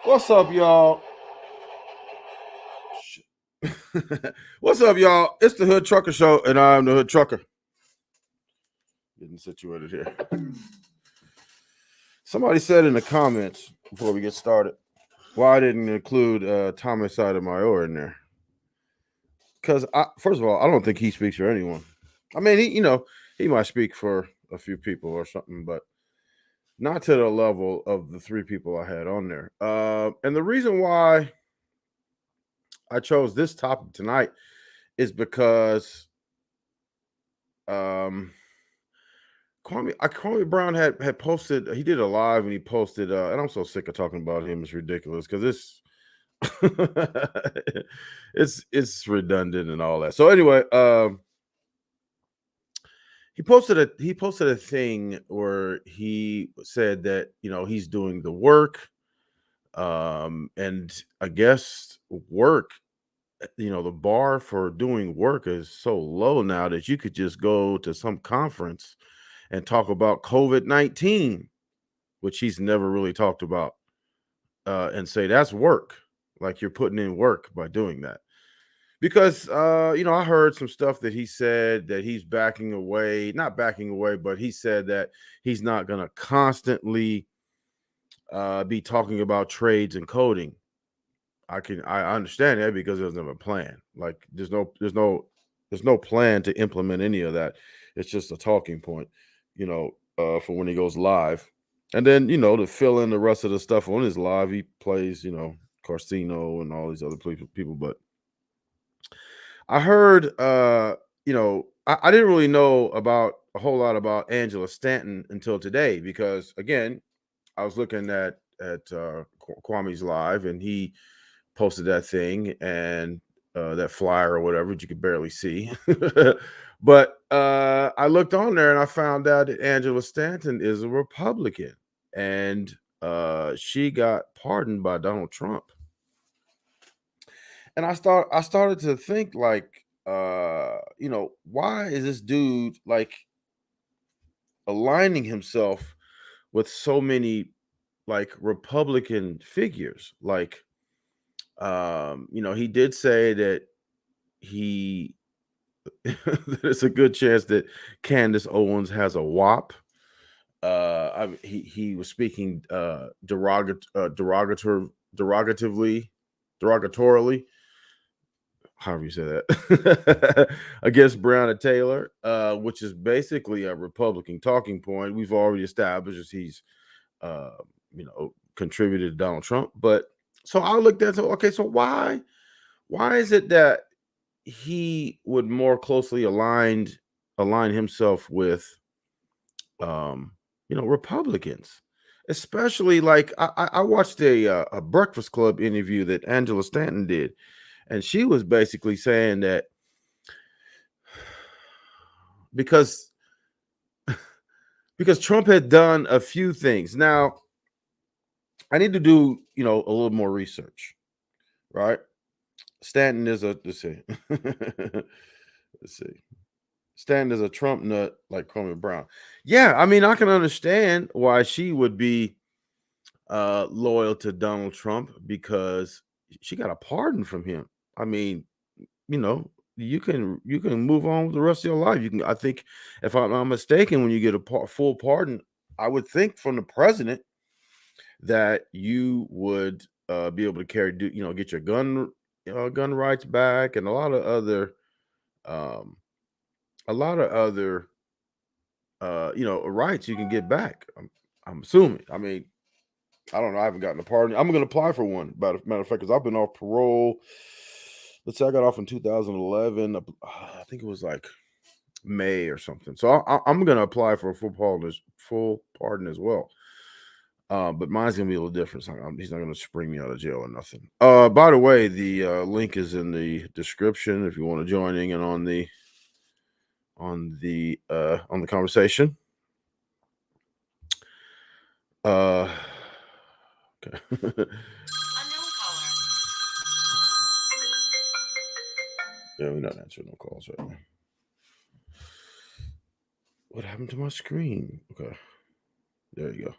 What's up, y'all? What's up, y'all? It's the Hood Trucker Show, and I'm the Hood Trucker. Getting situated here. Somebody said in the comments before we get started why I didn't include Thomas Sotomayor in there. Because, first of all, I don't think he speaks for anyone. I mean, he might speak for a few people or something, but not to the level of the three people I had on there. And the reason why I chose this topic tonight is because Kwame Brown had posted, he did a live and he posted, and I'm so sick of talking about him. It's ridiculous because it's redundant and all that. So anyway, he posted a thing where he said that he's doing the work, and I guess work, the bar for doing work is so low now that you could just go to some conference and talk about COVID-19, which he's never really talked about, and say that's work, like you're putting in work by doing that. Because I heard some stuff that he said that he's not backing away, but he said that he's not going to constantly be talking about trades and coding. I understand that because there's never a plan. Like there's no plan to implement any of that. It's just a talking point, for when he goes live. And then, to fill in the rest of the stuff on his live, he plays, Carcino and all these other people. But I heard, I didn't really know about a whole lot about Angela Stanton until today, because again, I was looking at Kwame's live, and he posted that thing and that flyer or whatever that you could barely see. But I looked on there and I found out that Angela Stanton is a Republican, and she got pardoned by Donald Trump. And I started to think, like, why is this dude, like, aligning himself with so many like Republican figures. Like, he did say that he there's a good chance that Candace Owens has a WAP. He was speaking derogatorily, however you say that, against Breonna Taylor, which is basically a Republican talking point. We've already established as he's, contributed to Donald Trump. But so I looked at, so okay, so why is it that he would more closely align himself with, Republicans? Especially like I watched a Breakfast Club interview that Angela Stanton did, and she was basically saying that because Trump had done a few things. Now, I need to do, a little more research, right? Stanton is a let's see. Let's see. Stanton is a Trump nut like Kwame Brown. Yeah, I mean, I can understand why she would be loyal to Donald Trump because she got a pardon from him. I mean, you can move on with the rest of your life. You can. I think, if I'm not mistaken, when you get a full pardon, I would think from the president that you would be able to get your gun rights back, and um, a lot of other rights you can get back. I'm assuming. I mean, I don't know. I haven't gotten a pardon. I'm going to apply for one. Matter of fact, because I've been off parole. Let's say I got off in 2011. I think it was like May or something. So I'm going to apply for a full pardon as well. But mine's gonna be a little different. He's not gonna spring me out of jail or nothing. By the way, the link is in the description if you want to join in on the conversation. Okay. Yeah, we're not answering no calls right now. What happened to my screen? Okay, there you go.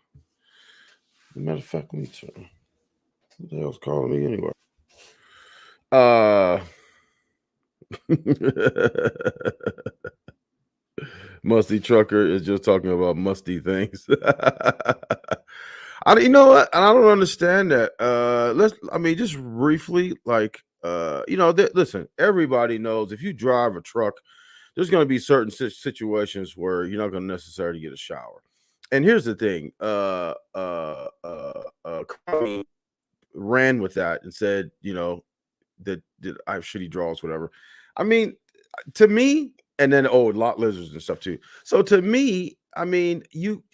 As a matter of fact, let me turn. Who the hell's calling me anyway? Musty Trucker is just talking about musty things. You know what? And I don't understand that. Just briefly, like, listen, everybody knows if you drive a truck, there's going to be certain situations where you're not going to necessarily get a shower. And here's the thing, Kwame ran with that and said, that I have shitty draws, whatever. I mean, to me, and then lot lizards and stuff too. So to me, I mean,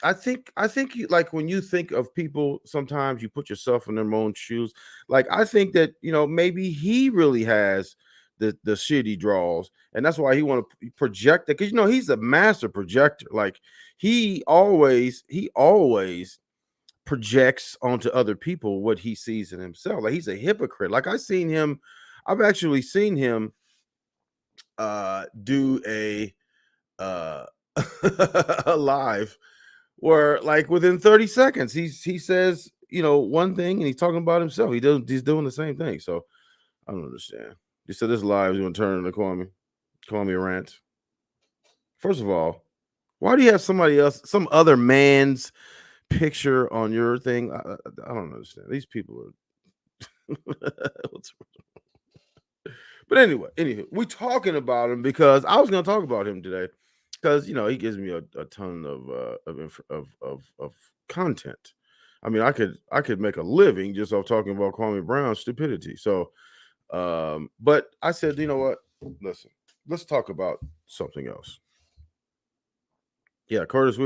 I think you, like, when you think of people, sometimes you put yourself in their own shoes. Like, I think that maybe he really has the shitty draws, and that's why he want to project it, because he's a master projector. Like, he always projects onto other people what he sees in himself. Like, he's a hypocrite. Like, I've actually seen him do a a live where, like, within 30 seconds he says one thing and he's talking about himself. He's doing the same thing. So I don't understand. You said this live is gonna turn into Kwame rant. First of all, why do you have some other man's picture on your thing? I don't understand. These people are But anyway, we talking about him because I was going to talk about him today, because he gives me a ton of content. I mean, I could make a living just off talking about Kwame Brown's stupidity. So, but I said, you know what? Listen, let's talk about something else. Yeah, Curtis,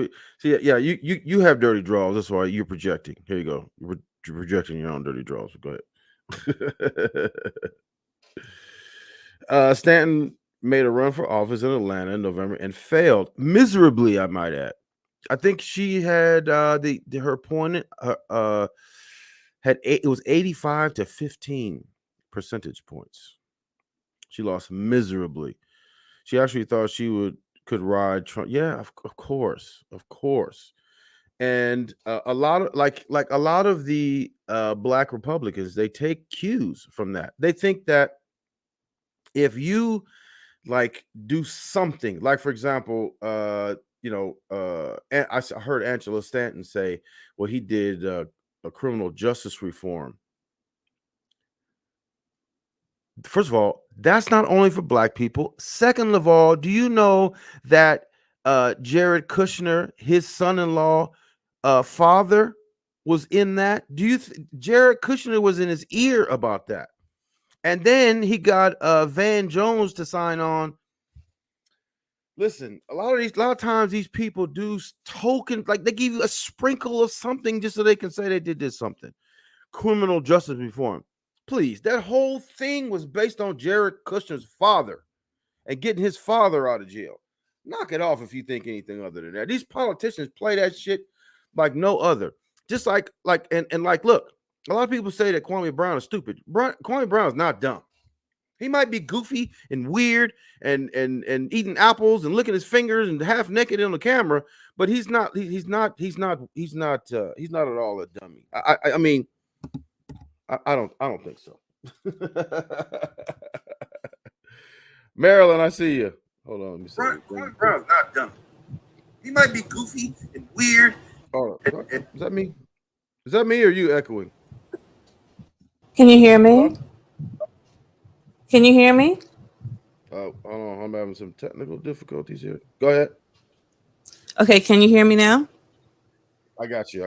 you have dirty draws. That's why you're projecting. Here you go. You're projecting your own dirty draws. Go ahead. Stanton made a run for office in Atlanta in November and failed miserably, I might add. I think she had her opponent it was 85 to 15 percentage points. She lost miserably. She actually thought she could ride Trump. Yeah, of course, of course. And a lot of like a lot of the black Republicans, they take cues from that. They think that if you like do something, like for example, and heard Angela Stanton say, well, he did a criminal justice reform. First of all, that's not only for black people. Second of all, do you know that Jared Kushner, his son-in-law, father, was in that? Jared Kushner was in his ear about that? And then he got Van Jones to sign on. Listen, a lot of times these people do token, like they give you a sprinkle of something just so they can say they did something. Criminal justice reform. Please, that whole thing was based on Jared Kushner's father and getting his father out of jail. Knock it off if you think anything other than that. These politicians play that shit like no other. Just like look, a lot of people say that Kwame Brown is stupid. Kwame Brown is not dumb. He might be goofy and weird and eating apples and licking his fingers and half naked on the camera, but he's not at all a dummy. I mean, I don't think so. Marilyn, I see you. Hold on, let me see. Brown's not dumb. He might be goofy and weird. Oh, is that me? Is that me or you echoing? Can you hear me? Can you hear me? Hold on, I'm having some technical difficulties here. Go ahead. Okay, can you hear me now? I got you.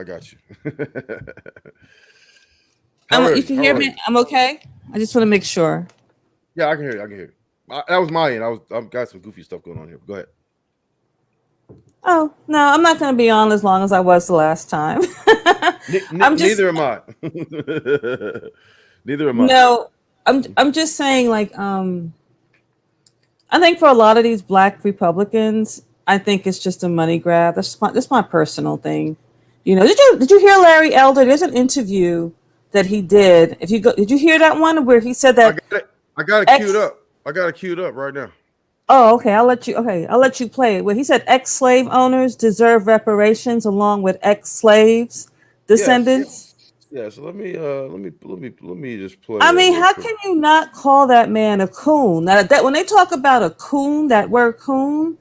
You can hear me? I'm okay? I just want to make sure. Yeah, I can hear you. That was my end. I've got some goofy stuff going on here. Go ahead. Oh, no, I'm not going to be on as long as I was the last time. Neither am I. Neither am I. No, I'm just saying, like, I think for a lot of these black Republicans, I think it's just a money grab. That's my personal thing. You know, did you hear Larry Elder? There's an interview that he did. Did you hear that one where he said that? I got it queued up. I got it queued up right now. Oh, okay. I'll let you play it. Well, he said ex-slave owners deserve reparations along with ex-slaves descendants. Yeah. So let me just play. I mean, how can you not call that man a coon? Now, that when they talk about a coon, that word coon,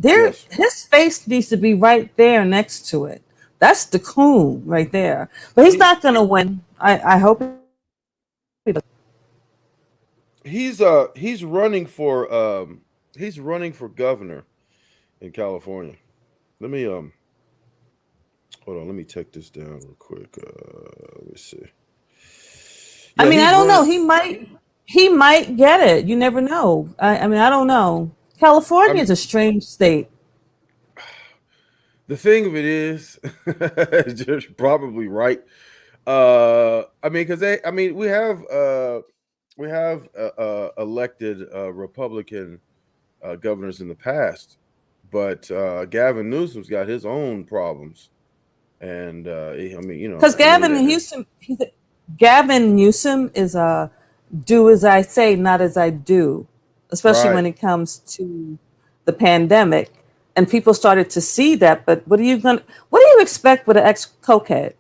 his face needs to be right there next to it. That's the coon right there. But he's not going to win. I hope he does. He's running for governor in California. Let me hold on, let me take this down real quick. Let me see. I mean, I don't know. He might get it. You never know. I mean, I don't know. California is a strange state. The thing of it is, you're probably right. I mean, because we have elected Republican governors in the past, but Gavin Newsom's got his own problems, and because Gavin Newsom is a do as I say, not as I do, especially when it comes to the pandemic, and people started to see that. But what do you expect with an ex-cokehead?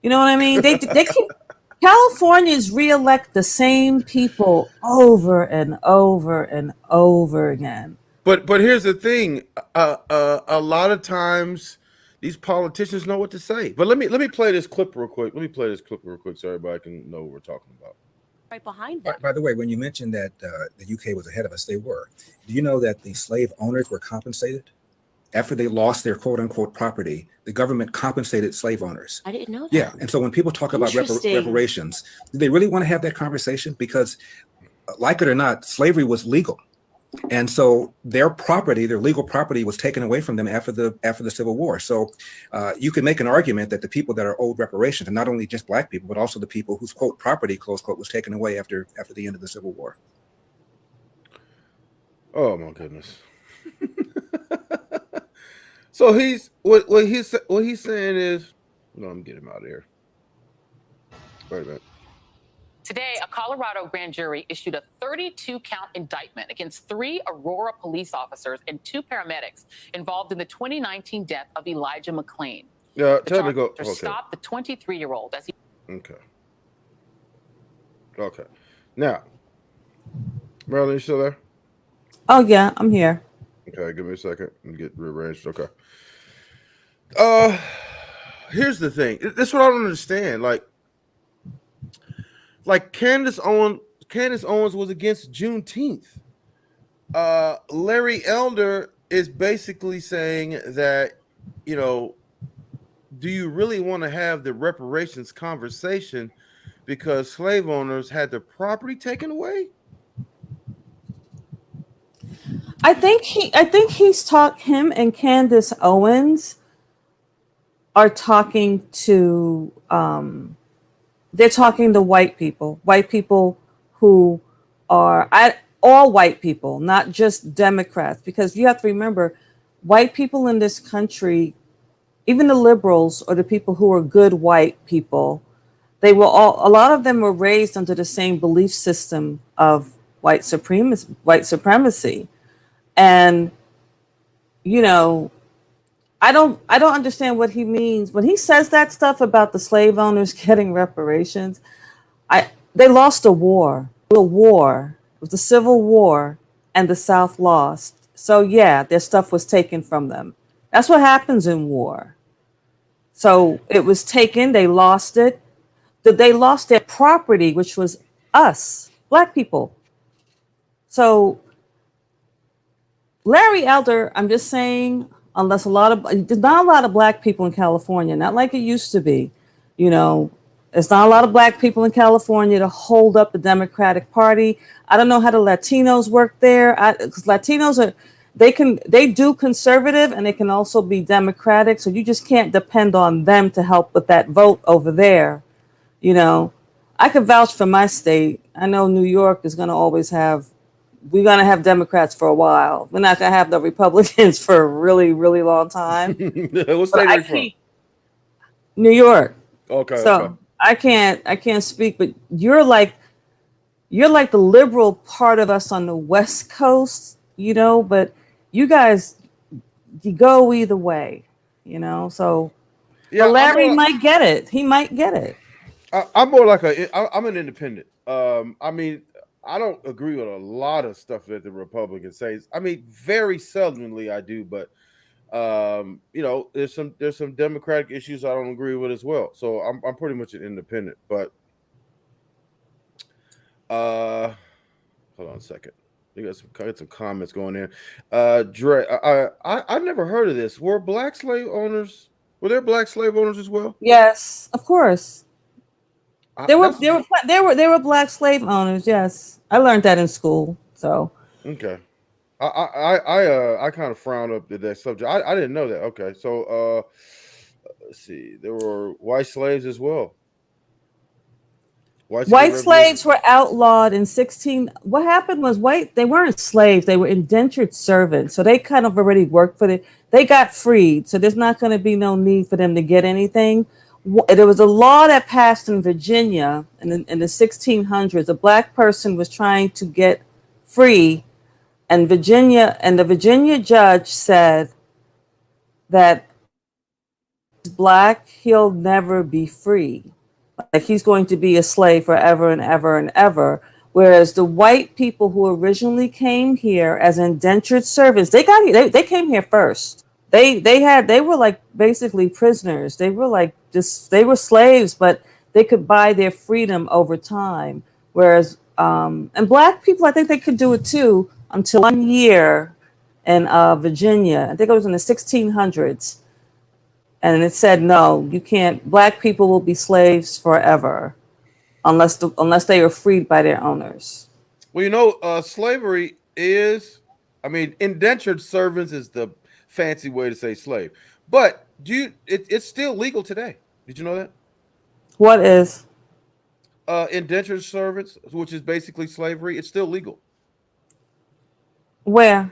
You know what I mean? They keep. Californians reelect the same people over and over and over again. But here's the thing: a lot of times these politicians know what to say. But let me play this clip real quick. So everybody can know what we're talking about. Right behind them. By the way, when you mentioned that the UK was ahead of us, they were. Do you know that the slave owners were compensated? After they lost their quote-unquote property, the government compensated slave owners. I didn't know that. Yeah, and so when people talk about reparations, do they really want to have that conversation? Because, like it or not, slavery was legal. And so their property, their legal property, was taken away from them after the Civil War. So you can make an argument that the people that are owed reparations, and not only just black people, but also the people whose quote property, close quote, was taken away after the end of the Civil War. Oh my goodness. So what he's saying is, no, I'm getting him out of here. Wait a minute. Today, a Colorado grand jury issued a 32-count indictment against 3 Aurora police officers and 2 paramedics involved in the 2019 death of Elijah McClain. Yeah, The tell me go. charges stopped the 23-year-old as he. Okay. Okay. Now, Marilyn, you still there? Oh yeah, I'm here. Okay, give me a second and get rearranged. Okay. Here's the thing. This is what I don't understand. Like Candace Owens was against Juneteenth. Larry Elder is basically saying that, do you really want to have the reparations conversation because slave owners had their property taken away? I think him and Candace Owens are talking to they're talking to white people who are all white people, not just Democrats, because you have to remember, white people in this country, even the liberals or the people who are good white people, a lot of them were raised under the same belief system of white supremacy. And I don't understand what he means when he says that stuff about the slave owners getting reparations. They lost a war. It was a civil war, and the South lost. So yeah, their stuff was taken from them. That's what happens in war. So it was taken, they lost it. They lost their property, which was us, black people. So Larry Elder, I'm just saying, there's not a lot of black people in California, not like it used to be. There's not a lot of black people in California to hold up the Democratic Party. I don't know how the Latinos work there, because Latinos they do conservative and they can also be Democratic. So you just can't depend on them to help with that vote over there. I could vouch for my state. I know New York is going to always we're going to have Democrats for a while. We're not going to have the Republicans for a really, really long time. What state are you from? New York. Okay. So okay. I can't speak, but you're like the liberal part of us on the West Coast, but you guys, you go either way, so Yeah, Larry might get it. He might get it. I'm more like I'm an independent. I don't agree with a lot of stuff that the Republicans say. Very seldomly I do, but there's some Democratic issues I don't agree with as well. So I'm pretty much an independent. But hold on a second. You got some comments going in. Dre, I never heard of this. Were there black slave owners as well? Yes, of course. There were black slave owners. Yes, I learned that in school. So okay, I kind of frown up that subject. I didn't know that. Okay, so let's see. There were white slaves as well. White slaves were outlawed in 16. What happened was they weren't slaves. They were indentured servants. So they kind of already worked for they got freed. So there's not going to be no need for them to get anything. There was a law that passed in Virginia in the 1600s. A black person was trying to get free, and the Virginia judge said that black, he'll never be free. Like he's going to be a slave forever and ever and ever. Whereas the white people who originally came here as indentured servants, they came here first. They were like basically prisoners. They were slaves, but they could buy their freedom over time. Whereas and black people, I think they could do it too until 1 year in Virginia. I think it was in the 1600s. And it said, no, you can't. Black people will be slaves forever unless they are freed by their owners. Well, slavery is, indentured servants is the fancy way to say slave. But it's still legal today. Did you know that? What is? Indentured servants, which is basically slavery, it's still legal. Where?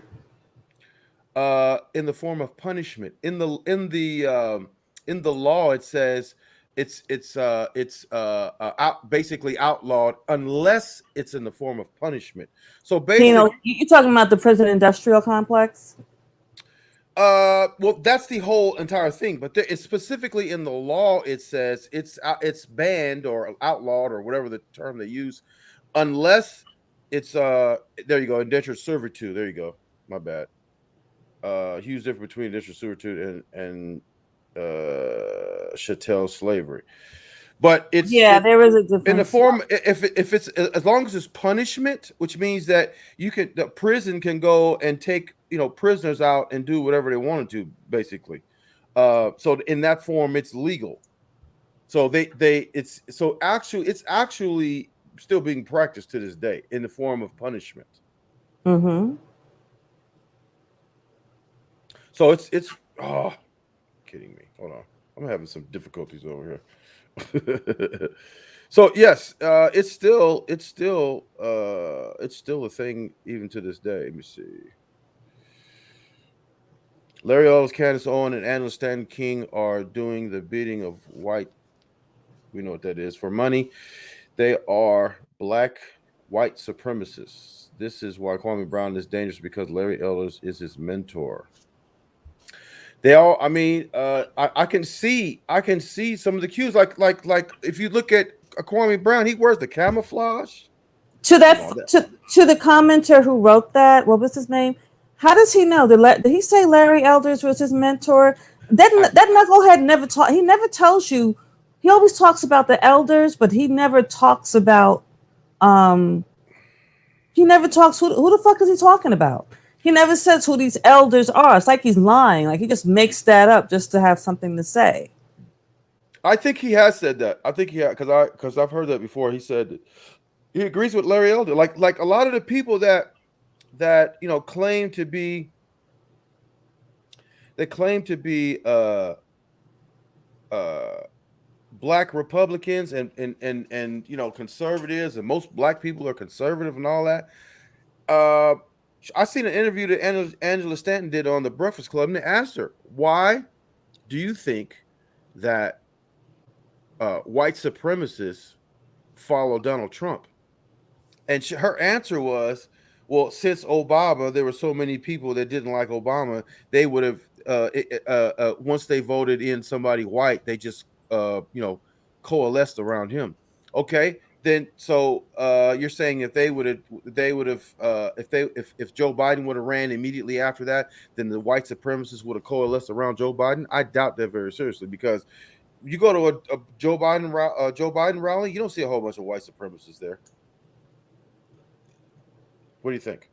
In the form of punishment. In the law, it says it's basically outlawed unless it's in the form of punishment. So basically, you're talking about the prison industrial complex. Well, that's the whole entire thing, but it's specifically in the law. It says it's banned or outlawed or whatever the term they use, unless it's there you go, indentured servitude. There you go. My bad. Huge difference between indentured servitude and chattel slavery. But there is a difference in the form if it's as long as it's punishment, which means that the prison can go and take prisoners out and do whatever they wanted to, basically. So in that form, it's legal. So it's actually still being practiced to this day in the form of punishment. Mm-hmm. So it's kidding me. Hold on, I'm having some difficulties over here. So yes, it's still a thing even to this day. Let me see. Larry Owens, Candace Owens, and Angela Stanton King are doing the beating of white. We know what that is for money. They are black white supremacists. This is why Kwame Brown is dangerous, because Larry Elder is his mentor. They all, I mean, I can see some of the cues, like if you look at Kwame Brown, he wears the camouflage. To the commenter who wrote that, what was his name? How does he know? Did he say Larry Elders was his mentor? That knucklehead never taught. He never tells you. He always talks about the elders, but he never talks about. He never talks. Who the fuck is he talking about? He never says who these elders are. It's like he's lying. Like he just makes that up just to have something to say. I think he has said that. I think he had, because I've heard that before. He said that he agrees with Larry Elder. Like a lot of the people that claim to be black Republicans and conservatives, and most black people are conservative and all that. I seen an interview that Angela Stanton did on the Breakfast Club, and they asked her, why do you think that white supremacists follow Donald Trump? And her answer was, well, since Obama, there were so many people that didn't like Obama, they would have, once they voted in somebody white, they just, coalesced around him. Okay. Then, so you're saying if if Joe Biden would have ran immediately after that, then the white supremacists would have coalesced around Joe Biden? I doubt that very seriously, because you go to a Joe Biden rally, you don't see a whole bunch of white supremacists there. What do you think?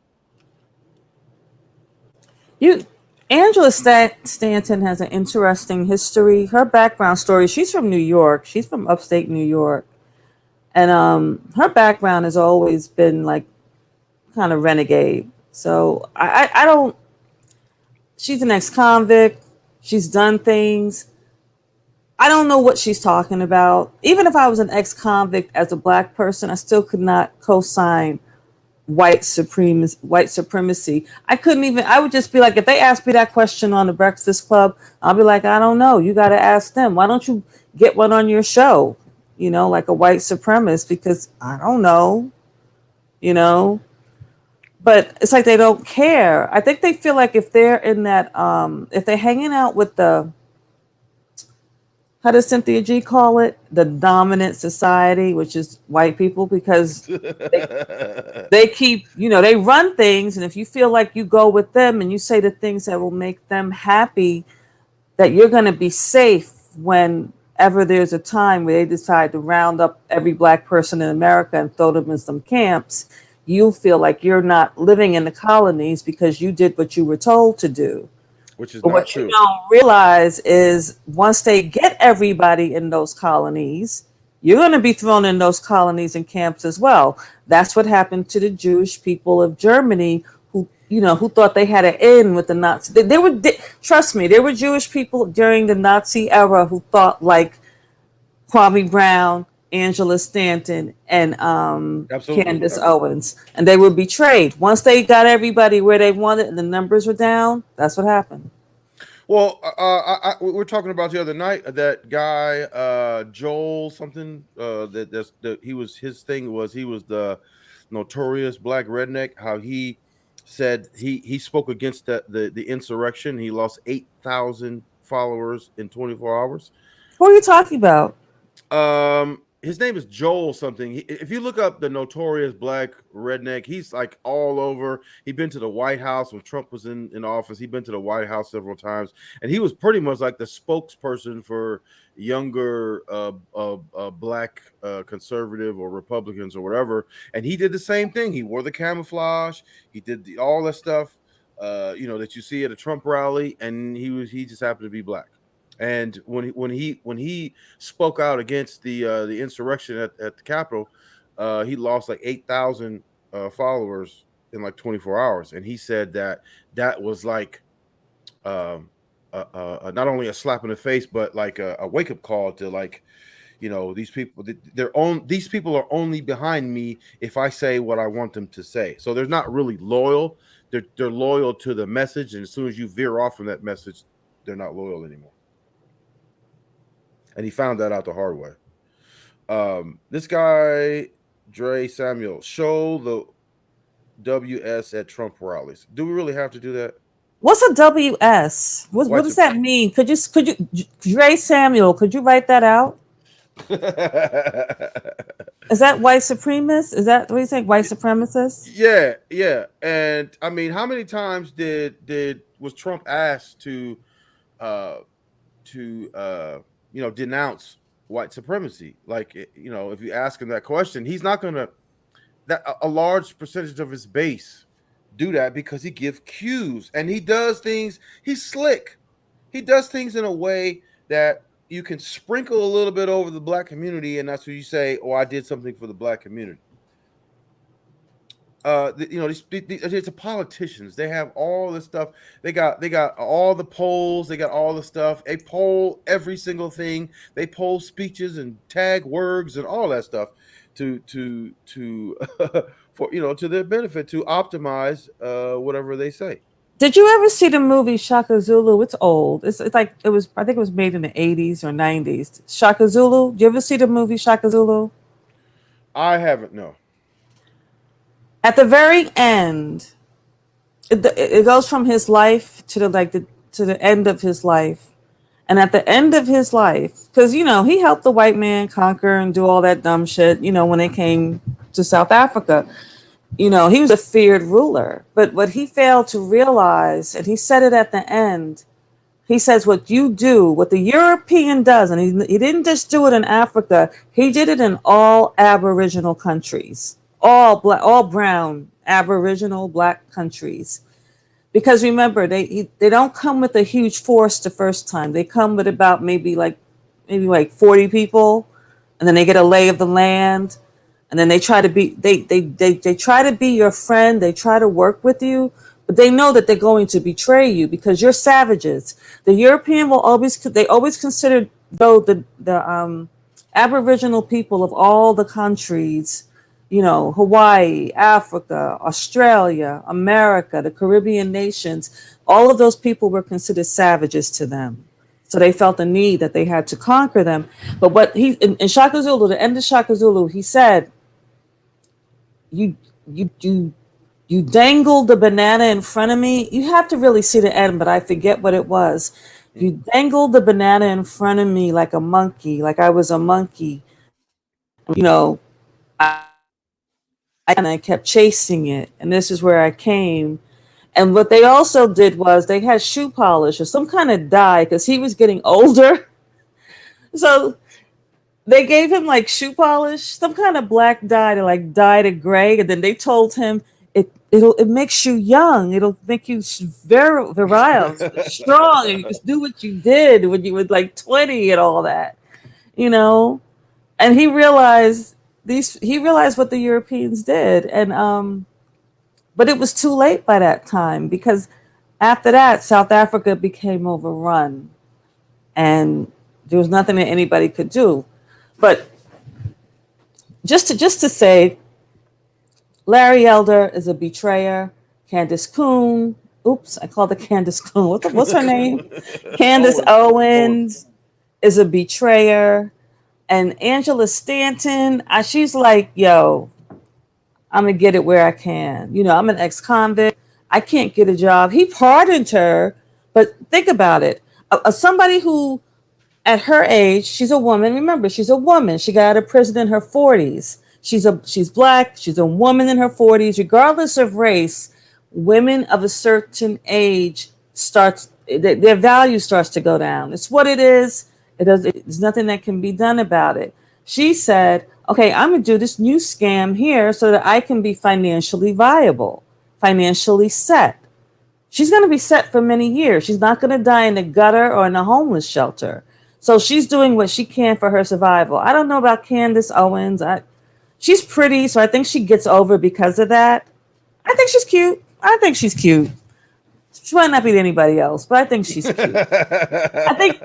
Angela Stanton has an interesting history. Her background story. She's from New York. She's from upstate New York. And her background has always been like kind of renegade. So I don't. She's an ex-convict. She's done things. I don't know what she's talking about. Even if I was an ex-convict as a black person, I still could not co-sign white supremacy. I couldn't even. I would just be like, if they asked me that question on the Breakfast Club, I'll be like, I don't know. You got to ask them. Why don't you get one on your show? Like a white supremacist, because I don't know, but it's like they don't care. I think they feel like if they're in that, if they're hanging out with how does Cynthia G call it? The dominant society, which is white people, because they keep, they run things. And if you feel like you go with them and you say the things that will make them happy, that you're going to be safe whenever there's a time where they decide to round up every black person in America and throw them in some camps, you feel like you're not living in the colonies because you did what you were told to do. Which is but not what true. You don't realize is once they get everybody in those colonies, you're going to be thrown in those colonies and camps as well. That's what happened to the Jewish people of Germany who thought they had an in with the Nazis. Trust me, there were Jewish people during the Nazi era who thought like Kwame Brown, Angela Stanton, and Candace Owens, and they were betrayed. Once they got everybody where they wanted and the numbers were down, that's what happened. Well, we were talking about the other night that guy, Joel something. He was his thing was he was the notorious black redneck. How he said he spoke against the insurrection. He lost 8,000 followers in 24 hours. Who are you talking about? His name is Joel something. If you look up the notorious black redneck, he's like all over. He'd been to the White House when Trump was in office. He'd been to the White House several times, and he was pretty much like the spokesperson for younger black conservative or Republicans or whatever. And he did the same thing. He wore the camouflage. He did all that stuff, that you see at a Trump rally, and he just happened to be black. And when he spoke out against the insurrection at the Capitol, he lost like 8,000 followers in like 24 hours. And he said that was like not only a slap in the face, but like a wake up call to like, these people these people are only behind me if I say what I want them to say. So they're not really loyal. They're loyal to the message, and as soon as you veer off from that message, they're not loyal anymore. And he found that out the hard way. This guy, Dre Samuel, show the WS at Trump rallies. Do we really have to do that? What's a WS? What does that mean? Could you, Dre Samuel, could you write that out? Is that white supremacist? Is that what you think? White supremacist? Yeah. And I mean, how many times was Trump asked to denounce white supremacy? Like, if you ask him that question, he's not gonna. That a large percentage of his base do that because he gives cues and he does things. He's slick. He does things in a way that you can sprinkle a little bit over the black community, and that's what you say, "Oh, I did something for the black community." It's politicians. They have all this stuff. They got all the polls. They got all the stuff. They poll every single thing. They poll speeches and tag words and all that stuff to for to their benefit, to optimize whatever they say. Did you ever see the movie Shaka Zulu? It's old. It's like it was. I think it was made in the 80s or 90s. Shaka Zulu. Did you ever see the movie Shaka Zulu? I haven't. No. At the very end, it goes from his life to the end of his life, and at the end of his life, because he helped the white man conquer and do all that dumb shit. When they came to South Africa, he was a feared ruler. But what he failed to realize, and he said it at the end, he says, "What you do, what the European does," and he didn't just do it in Africa. He did it in all Aboriginal countries. All black, all brown, Aboriginal black countries, because remember they don't come with a huge force the first time. They come with about maybe like 40 people, and then they get a lay of the land, and then they try to be they try to be your friend. They try to work with you, but they know that they're going to betray you because you're savages. The European will always consider though the Aboriginal people of all the countries. Hawaii, Africa, Australia, America, the Caribbean nations, all of those people were considered savages to them. So they felt the need that they had to conquer them. But what in Shaka Zulu, the end of Shaka Zulu, he said, you dangled the banana in front of me. You have to really see the end, but I forget what it was. You dangled the banana in front of me like a monkey, like I was a monkey. And I kept chasing it, and this is where I came. And what they also did was they had shoe polish or some kind of dye because he was getting older. So they gave him like shoe polish, some kind of black dye to like dye to gray, and then they told him it makes you young. It'll make you very virile, strong, and you just do what you did when you were like 20 and all that, And he realized what the Europeans did, and but it was too late by that time, because after that South Africa became overrun and there was nothing that anybody could do. But just to say, Larry Elder is a betrayer. Candace Kuhn oops, I called the Candace clone. What's her name? Candace Owens is a betrayer. And Angela Stanton, she's like, yo, I'm going to get it where I can. You know, I'm an ex-convict. I can't get a job. He pardoned her. But think about it. Somebody who, at her age, she's a woman. Remember, she's a woman. She got out of prison in her 40s. She's black. She's a woman in her 40s. Regardless of race, women of a certain age their value starts to go down. It's what it is. There's nothing that can be done about it. She said, okay, I'm going to do this new scam here so that I can be financially viable, financially set. She's going to be set for many years. She's not going to die in a gutter or in a homeless shelter. So she's doing what she can for her survival. I don't know about Candace Owens. She's pretty, so I think she gets over because of that. I think she's cute. She might not be anybody else, but I think she's cute. I think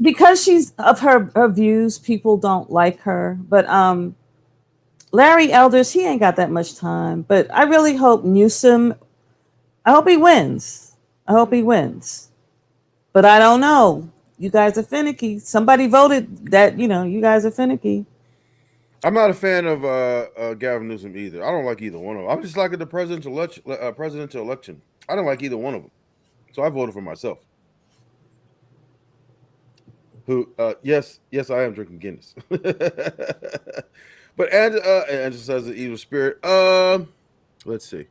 because she's of her views, people don't like her. But Larry Elders, he ain't got that much time. But I really hope Newsom, I hope he wins. But I don't know. You guys are finicky. Somebody voted that, you guys are finicky. I'm not a fan of Gavin Newsom either. I don't like either one of them. I'm just like the presidential election. I don't like either one of them. So I voted for myself. Yes, I am drinking Guinness. But Andrew says the evil spirit. Let's see.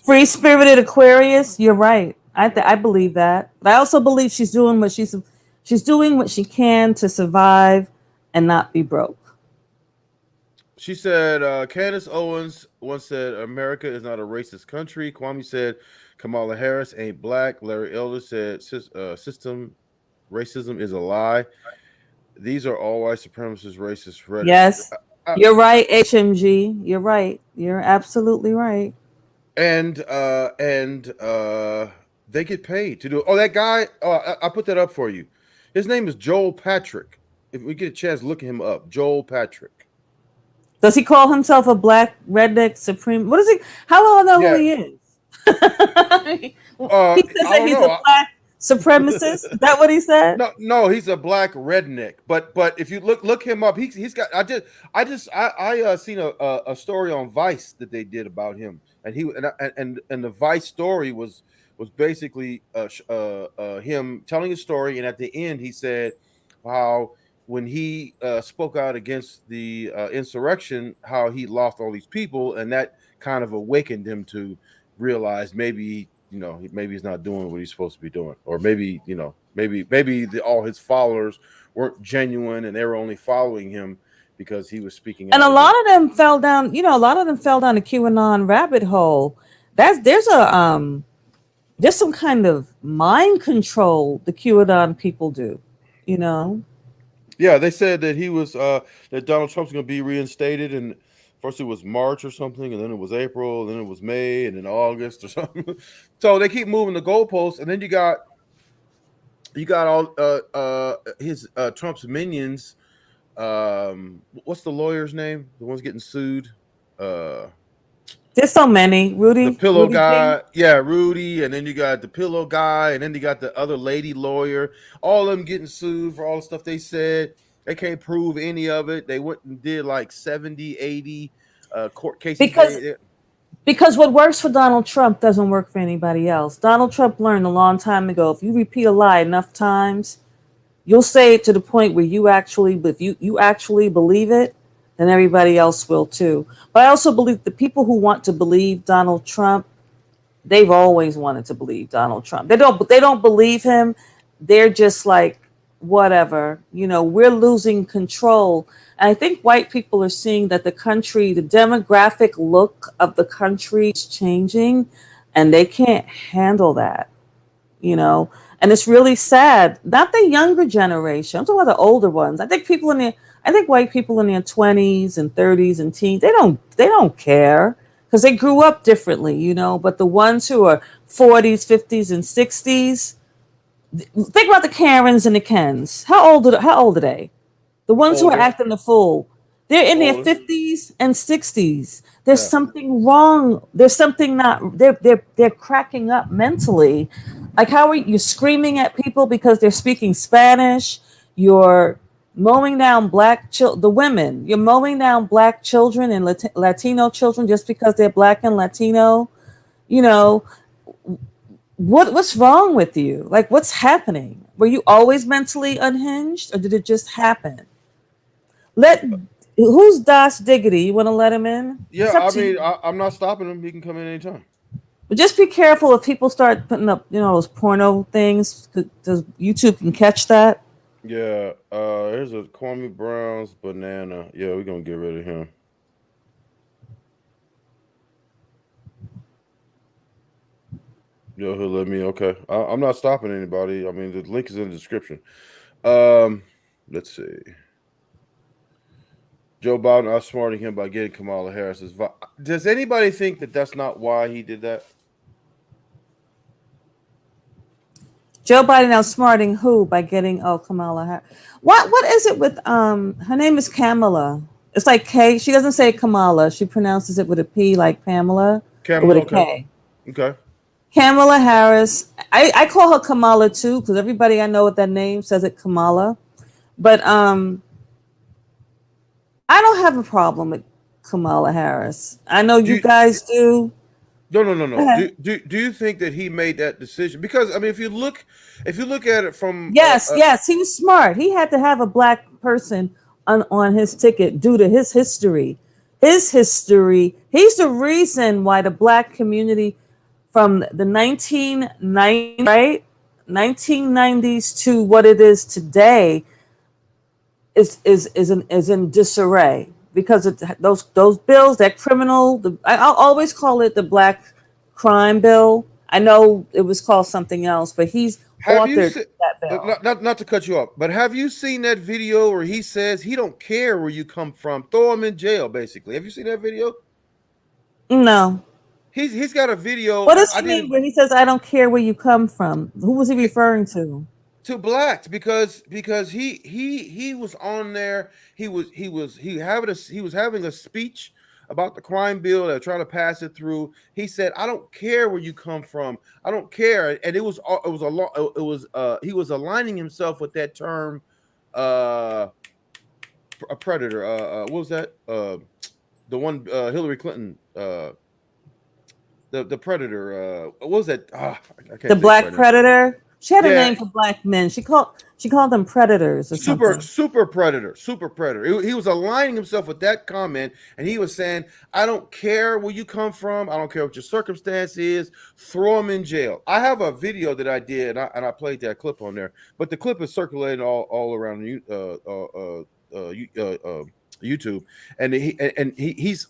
Free spirited Aquarius. You're right. I believe that. But I also believe she's doing what she can to survive and not be broke. She said, Candace Owens once said, America is not a racist country. Kwame said, Kamala Harris ain't black. Larry Elder said, system racism is a lie. These are all white supremacist racist rhetoric. Yes, you're right, HMG. You're right. You're absolutely right. And they get paid to do it. Oh, that guy, I put that up for you. His name is Joel Patrick. If we get a chance, look him up. Joel Patrick. Does he call himself a black redneck supreme? What is he? How do I know who he is? He says that he's a black supremacist. Is that what he said? No, he's a black redneck. But if you look him up, he's got. I seen a story on Vice that they did about him, and the Vice story was basically him telling a story, and at the end he said how when he spoke out against the insurrection, how he lost all these people, and that kind of awakened him to realize maybe he's not doing what he's supposed to be doing, or maybe all his followers weren't genuine and they were only following him because he was speaking. And a lot of them fell down. A lot of them fell down the QAnon rabbit hole. There's some kind of mind control the QAnon people do. Yeah, they said that he was that Donald Trump's going to be reinstated, and first it was March or something, and then it was April, and then it was May, and then August or something. So they keep moving the goalposts, and then you got all his Trump's minions. What's the lawyer's name? The one's getting sued. There's so many. Rudy, the pillow Rudy guy, King. yeah, Rudy, and then you got the pillow guy, and then you got the other lady lawyer. All of them getting sued for all the stuff they said. They can't prove any of it. They went and did like 70, 80 court cases. Because what works for Donald Trump doesn't work for anybody else. Donald Trump learned a long time ago, if you repeat a lie enough times, you'll say it to the point where you actually believe it, then everybody else will too. But I also believe the people who want to believe Donald Trump, they've always wanted to believe Donald Trump. They don't believe him. They're just like, whatever, we're losing control. And I think white people are seeing that the demographic look of the country is changing, and they can't handle that, and it's really sad. Not the younger generation. I'm talking about the older ones. I think white people in their 20s and 30s and teens, they don't care because they grew up differently, but the ones who are 40s, 50s, and 60s, think about the Karens and the Kens. How old are they? The ones who are acting the fool. They're in their older. 50s and 60s. There's something wrong. There's something not. They're cracking up mentally. Like, how are you screaming at people because they're speaking Spanish? You're mowing down the women. You're mowing down black children and Latino children just because they're black and Latino. You know, what's wrong with you? Like, what's happening? Were you always mentally unhinged, or did it just happen? Who's Das Diggity? You want to let him in? Yeah, I mean, I'm not stopping him. He can come in anytime. But just be careful if people start putting up, those porno things, because YouTube can catch that. Yeah, here's a Kwame Brown's banana. Yeah, we're gonna get rid of him. Yo, he'll let me. Okay, I'm not stopping anybody. I mean, the link is in the description. Let's see. Joe Biden outsmarting him by getting Kamala Harris. Does anybody think that that's not why he did that? Joe Biden outsmarting who by getting Kamala Harris? What is it with her name is Kamala? It's like K. She doesn't say Kamala. She pronounces it with a P, like Pamela, or with a K. Okay. Kamala Harris. I call her Kamala too, because everybody I know with that name says it Kamala. But I don't have a problem with Kamala Harris. I know you guys do. No. Do you think that he made that decision? Because I mean, if you look at it from yes, he was smart. He had to have a black person on his ticket due to his history. He's the reason why the black community from the 1990s to what it is today is in disarray, because those bills, that criminal, I'll always call it the black crime bill. I know it was called something else, but he's authored that bill. Not to cut you off, but have you seen that video where he says he don't care where you come from, throw him in jail, basically? Have you seen that video? No. He's got a video. What does he mean when he says I don't care where you come from? Who was he referring to? To blacks, because he was on there. He was having a speech about the crime bill. They're trying to pass it through. He said, "I don't care where you come from. I don't care." And he was aligning himself with that term, a predator. What was that? The one Hillary Clinton. The predator. What was that? I can't the black predator. She had a name for black men. She called them predators or something. Super predator. He was aligning himself with that comment, and he was saying, "I don't care where you come from. I don't care what your circumstance is. Throw him in jail." I have a video that I did, and I played that clip on there. But the clip is circulating all around YouTube, and he's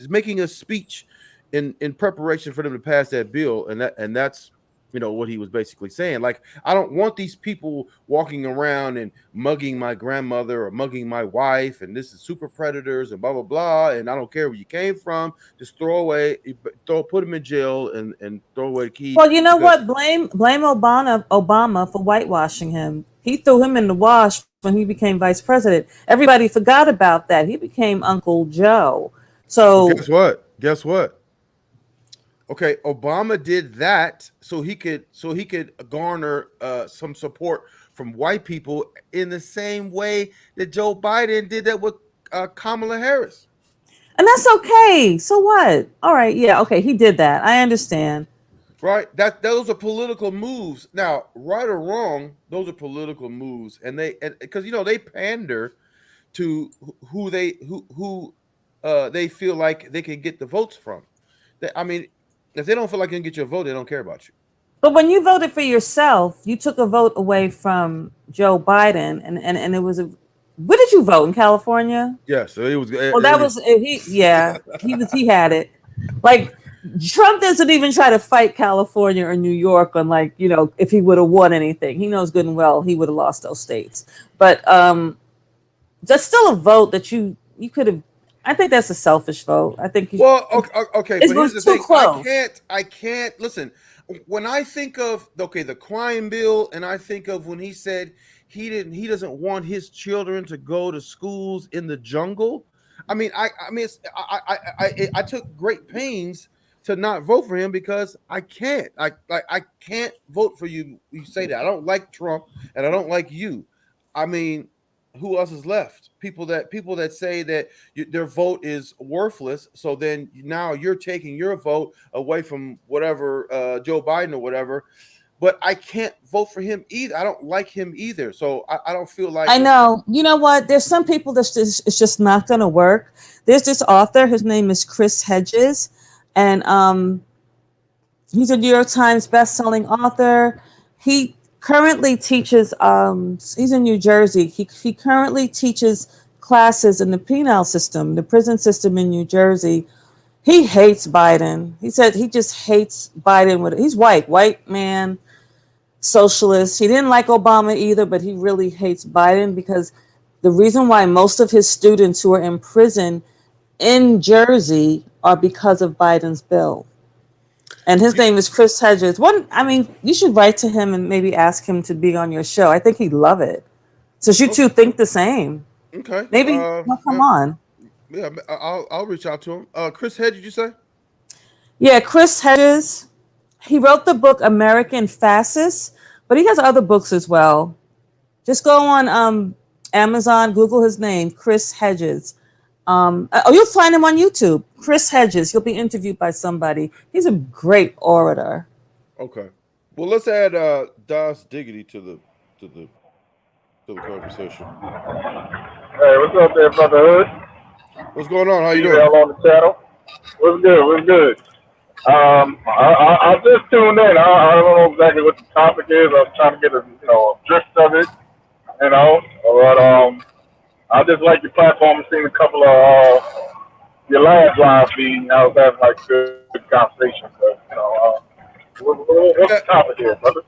making a speech in preparation for them to pass that bill, and that's what he was basically saying. Like, I don't want these people walking around and mugging my grandmother or mugging my wife, and this is super predators and blah blah blah, and I don't care where you came from. Just put him in jail and throw away the key. Well, you know what? Blame Obama for whitewashing him. He threw him in the wash when he became vice president. Everybody forgot about that. He became Uncle Joe. So Guess what? Okay, Obama did that so he could garner some support from white people in the same way that Joe Biden did that with Kamala Harris. And that's okay. So what? All right, yeah, okay, he did that. I understand. Right, those are political moves. Now, right or wrong, those are political moves, and because they pander to who they feel like they can get the votes from. If they don't feel like they can get your vote, they don't care about you. But when you voted for yourself, you took a vote away from Joe Biden, and it was where did you vote, in California? Yeah, so it was. He had it. Like, Trump doesn't even try to fight California or New York on, like, if he would have won anything. He knows good and well he would have lost those states. But that's still a vote that you could have. I think that's a selfish vote. I think. Okay. But here's the thing. Close. I can't listen. when I think of the crime bill, and I think of when he said he doesn't want his children to go to schools in the jungle. I mean, I took great pains to not vote for him because I can't. I can't vote for you. You say that I don't like Trump and I don't like you. I mean, who else is left? People that say that their vote is worthless. So then now you're taking your vote away from whatever Joe Biden or whatever. But I can't vote for him either. I don't like him either. So I don't feel like I know. You know what? There's some people that's just it's just not going to work. There's this author. His name is Chris Hedges, and he's a New York Times best-selling author. He currently teaches. He's in New Jersey. He currently teaches classes in the penal system, the prison system in New Jersey. He hates Biden. He said he just hates Biden. He's white man, socialist. He didn't like Obama either, but he really hates Biden because the reason why most of his students who are in prison in Jersey are because of Biden's bill. And his name is Chris Hedges. You should write to him and maybe ask him to be on your show. I think he'd love it. Since you two think the same. Okay. Maybe he'll come on. Yeah, I'll reach out to him. Chris Hedges, did you say? Yeah, Chris Hedges. He wrote the book American Fascist, but he has other books as well. Just go on Amazon, Google his name, Chris Hedges. You'll find him on YouTube, Chris Hedges. He'll be interviewed by somebody. He's a great orator. Okay. Well, let's add Das Diggity to the conversation. Hey, what's up there, Brother Hood? What's going on? How you doing? On the channel. What's good? I just tuned in. I don't know exactly what the topic is. I was trying to get a drift of it, but I just like your platform. I've seen a couple of your last live feed. I was having like good conversation. But what's the topic here, brother?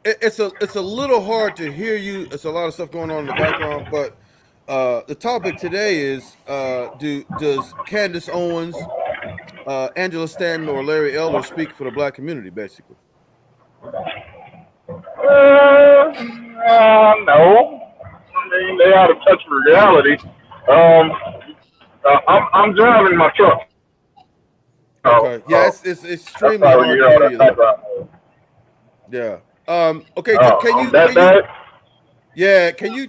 It's a little hard to hear you. It's a lot of stuff going on in the background, but the topic today is does Candace Owens, Angela Stanton, or Larry Elder speak for the black community, basically? No. I mean, they out of touch with reality. I'm driving my truck. Okay. Yeah, it's extremely hard to hear you. Yeah. Okay. Can you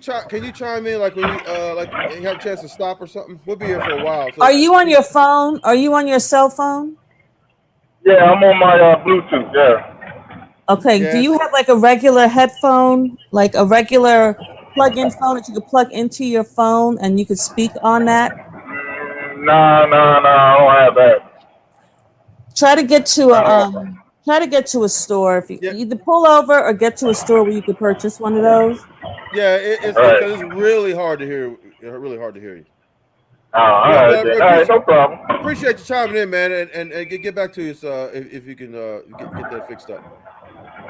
chime in like when you you have a chance to stop or something? We'll be here for a while. So. Are you on your phone? Are you on your cell phone? Yeah, I'm on my Bluetooth. Yeah. Okay. Yeah. Do you have like a regular headphone, like a regular plug-in phone that you could plug into your phone and you could speak on that? No, I don't have that. Try to get to a store. If you either pull over or get to a store where you could purchase one of those. Yeah, it's really hard to hear. Really hard to hear you. All right, no problem. Appreciate you chiming in, man, and get back to us if you can get that fixed up.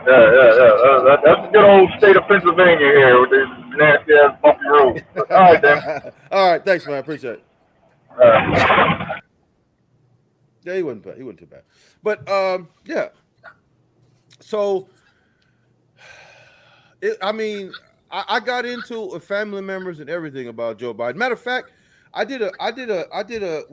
Yeah. That's the good old state of Pennsylvania here with these nasty ass bumpy roads. All right, then. All right, thanks, man. I appreciate it. Yeah, he wasn't bad. He wasn't too bad. But yeah. So, I got into family members and everything about Joe Biden. Matter of fact, I did a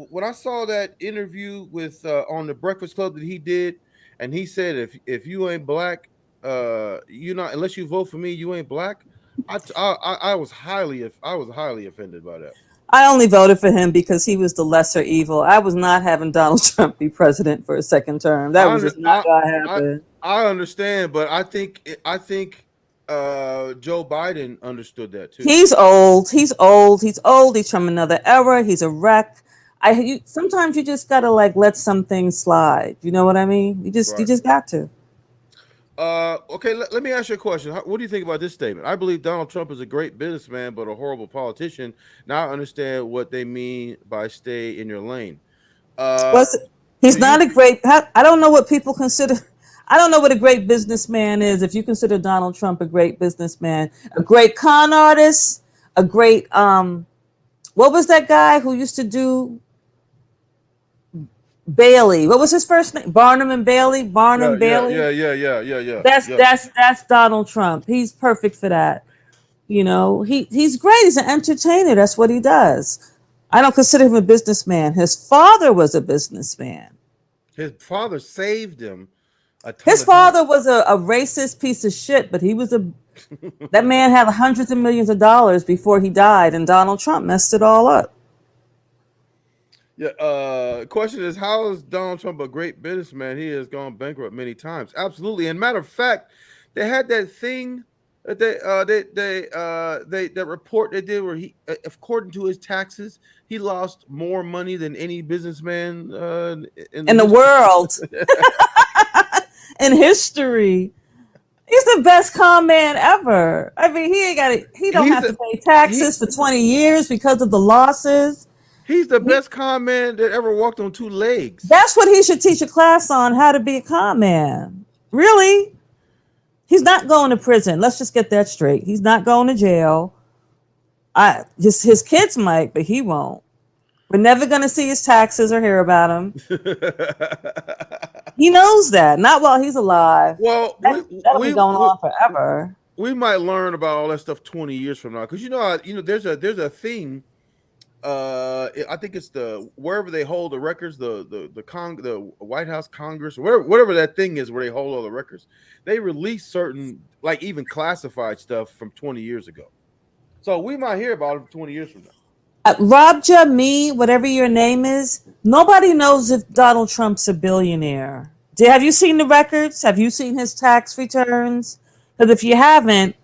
when I saw that interview with on the Breakfast Club that he did, and he said if you ain't black, you're not, unless you vote for me, you ain't black. I was highly offended by that. I only voted for him because he was the lesser evil. I was not having Donald Trump be president for a second term. That was just not going to happen. I understand, but I think Joe Biden understood that too. He's old. He's from another era. He's a wreck. Sometimes you just gotta let some things slide. You know what I mean? You just got to. Okay, let me ask you a question. What do you think about this statement? I believe Donald Trump is a great businessman, but a horrible politician. Now I understand what they mean by stay in your lane. He's not a great. I don't know what people consider. I don't know what a great businessman is. If you consider Donald Trump a great businessman, a great con artist, a great what was that guy who used to do Bailey. What was his first name? Barnum and Bailey. Barnum Bailey. Yeah. That's Donald Trump. He's perfect for that. You know, he's great. He's an entertainer. That's what he does. I don't consider him a businessman. His father was a businessman. His father saved him a ton His of father time. was a racist piece of shit, but he was that man had hundreds of millions of dollars before he died, and Donald Trump messed it all up. Yeah. Question is, how is Donald Trump a great businessman? He has gone bankrupt many times. Absolutely. And matter of fact, they had that thing that that report they did where he, according to his taxes, he lost more money than any businessman in the world, in history. He's the best con man ever. I mean, he don't have to pay taxes for 20 years because of the losses. He's the best con man that ever walked on two legs. That's what he should teach a class on, how to be a con man. Really? He's not going to prison. Let's just get that straight. He's not going to jail. His kids might, but he won't. We're never going to see his taxes or hear about him. He knows that. Not while he's alive. Well, that'll be going on forever. We might learn about all that stuff 20 years from now, because there's a thing. I think it's wherever they hold the records, the White House, Congress, whatever that thing is where they hold all the records. They release certain, like, even classified stuff from 20 years ago. So we might hear about it 20 years from now. Robja, me, whatever your name is, nobody knows if Donald Trump's a billionaire. Have you seen the records? Have you seen his tax returns? Because if you haven't,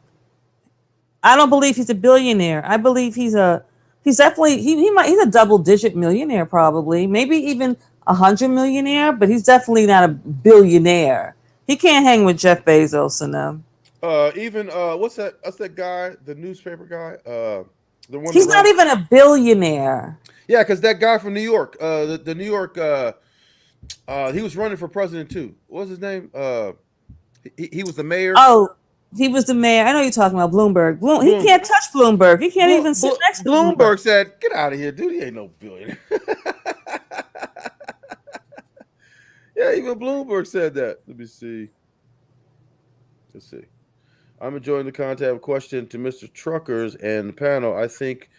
I don't believe he's a billionaire. I believe he's definitely he's a double-digit millionaire, probably, maybe even 100 millionaire, but he's definitely not a billionaire. He can't hang with Jeff Bezos and them. What's that guy, the newspaper guy? He's not even a billionaire. Yeah, because that guy from New York, the New York, he was running for president too. What was his name? He was the mayor. Oh, he was the mayor. I know you're talking about Bloomberg. He can't touch Bloomberg. He can't even sit next to Bloomberg. Bloomberg said, "Get out of here, dude. He ain't no billionaire." Yeah, even Bloomberg said that. Let me see. Let's see. I'm enjoying the content. I have a question to Mr. Truckers and the panel. I think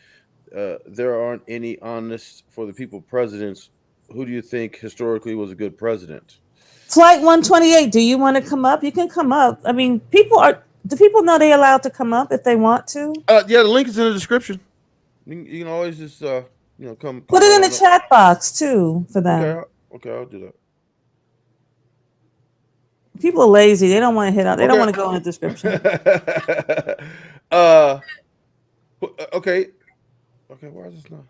there aren't any honest for the people presidents. Who do you think historically was a good president? Flight 128. Do you want to come up? You can come up. I mean, do people know they're allowed to come up if they want to? Yeah, the link is in the description. You can always just come. Put it in the chat box too for them. Okay, I'll do that. People are lazy. They don't want to hit out. They don't want to go in the description. Okay. Why is this not?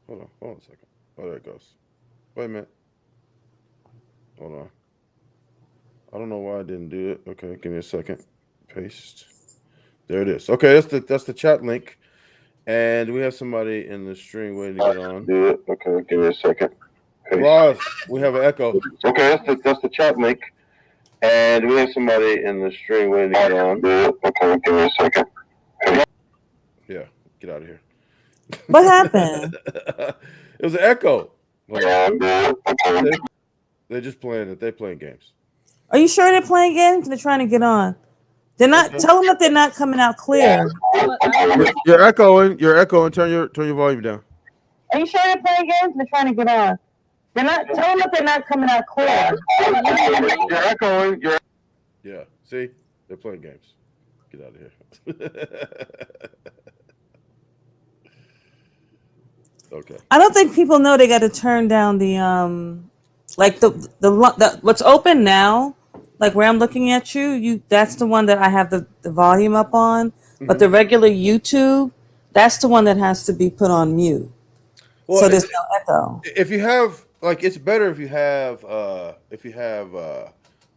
Hold on a second. Oh, there it goes. Wait a minute. Hold on. I don't know why I didn't do it. Okay, give me a second. Paste. There it is. Okay, that's the chat link, and we have somebody in the stream waiting to get on. Do it. Okay, give me a second. Ross, we have an echo. Okay, that's the chat link. And we have somebody in the stream waiting to get on. Okay, give me a second. Yeah, get out of here. What happened? It was an echo. They're just playing it. They're playing games. Are you sure they're playing games? They're trying to get on. They're not. Tell them that they're not coming out clear. You're echoing. Turn your volume down. Are you sure they're playing games? They're trying to get on. They're not. Tell them that they're not coming out clear. You're echoing. Yeah. See, they're playing games. Get out of here. Okay. I don't think people know they got to turn down the the what's open now. Like where I'm looking at you. That's the one that I have the volume up on. Mm-hmm. But the regular YouTube, that's the one that has to be put on mute. Well, so there's no echo. If you have it's better if you have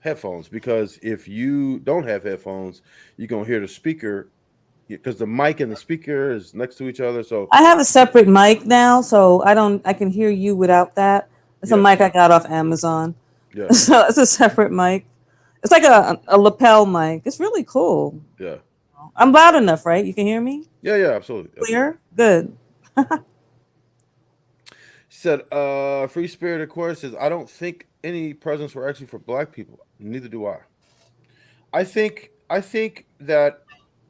headphones, because if you don't have headphones, you're gonna hear the speaker, because the mic and the speaker is next to each other. So I have a separate mic now, so I can hear you without that. It's a mic I got off Amazon. Yeah. So it's a separate mic. It's like a lapel mic. It's really cool. Yeah. I'm loud enough, right? You can hear me? Yeah, absolutely. Clear? Good. Said, Free Spirit of course says, I don't think any presents were actually for black people. Neither do I. I think that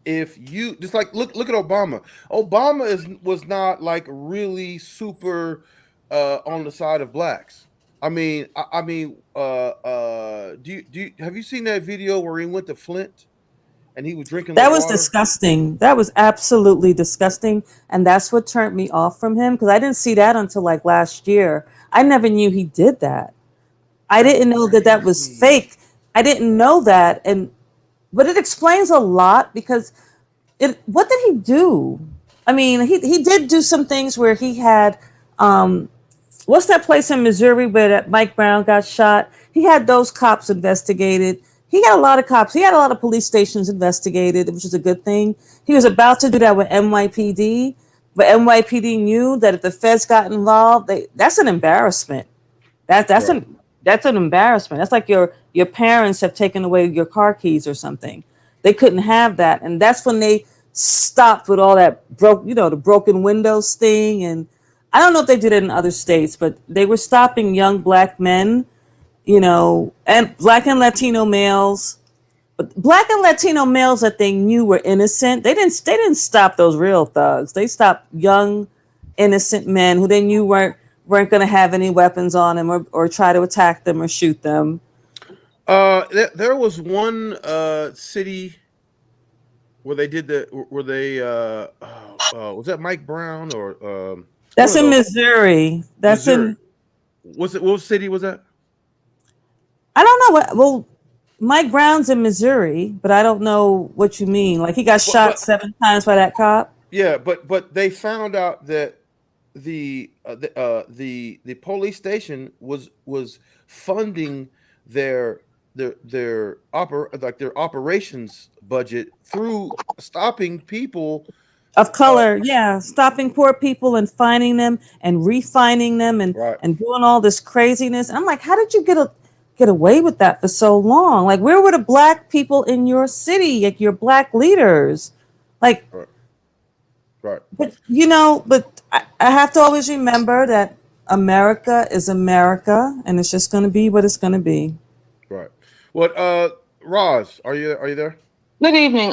if you just like look at Obama. Obama was not like really super on the side of blacks. Do you have you seen that video where he went to Flint and he was drinking the That was water? disgusting. That was absolutely disgusting. And that's what turned me off from him because I didn't see that until like last year. I never knew he did that. I That's didn't know that that was crazy. fake. I didn't know that. But it explains a lot because what did he do? I mean, he did do some things where he had what's that place in Missouri where that Mike Brown got shot? He had those cops investigated. He had a lot of cops. He had a lot of police stations investigated, which is a good thing. He was about to do that with NYPD, but NYPD knew that if the feds got involved, that's an embarrassment. That that's Right. an that's an embarrassment. That's like your parents have taken away your car keys or something. They couldn't have that, and that's when they stopped with all that the broken windows thing. And I don't know if they did it in other states, but they were stopping young black men, and black and Latino males. But black and Latino males that they knew were innocent, they didn't stop those real thugs. They stopped young, innocent men who they knew weren't going to have any weapons on them or try to attack them or shoot them. There was one city where they did was that Mike Brown or one That's of in those? Missouri. That's Missouri. in What city was that? I don't know what. Well, Mike Brown's in Missouri, but I don't know what you mean. Like he got shot But 7 times by that cop. yeah, but they found out that the police station was funding their their operations budget through stopping people. Of Uh, color, yeah, stopping poor people and finding them and refining them and right. and doing all this craziness. I'm like, how did you get away with that for so long? Like, where were the black people in your city, like your black leaders? Like, Right. Right. but I have to always remember that America is America, and it's just going to be what it's going to be. Right. What Roz, are you there? Good evening,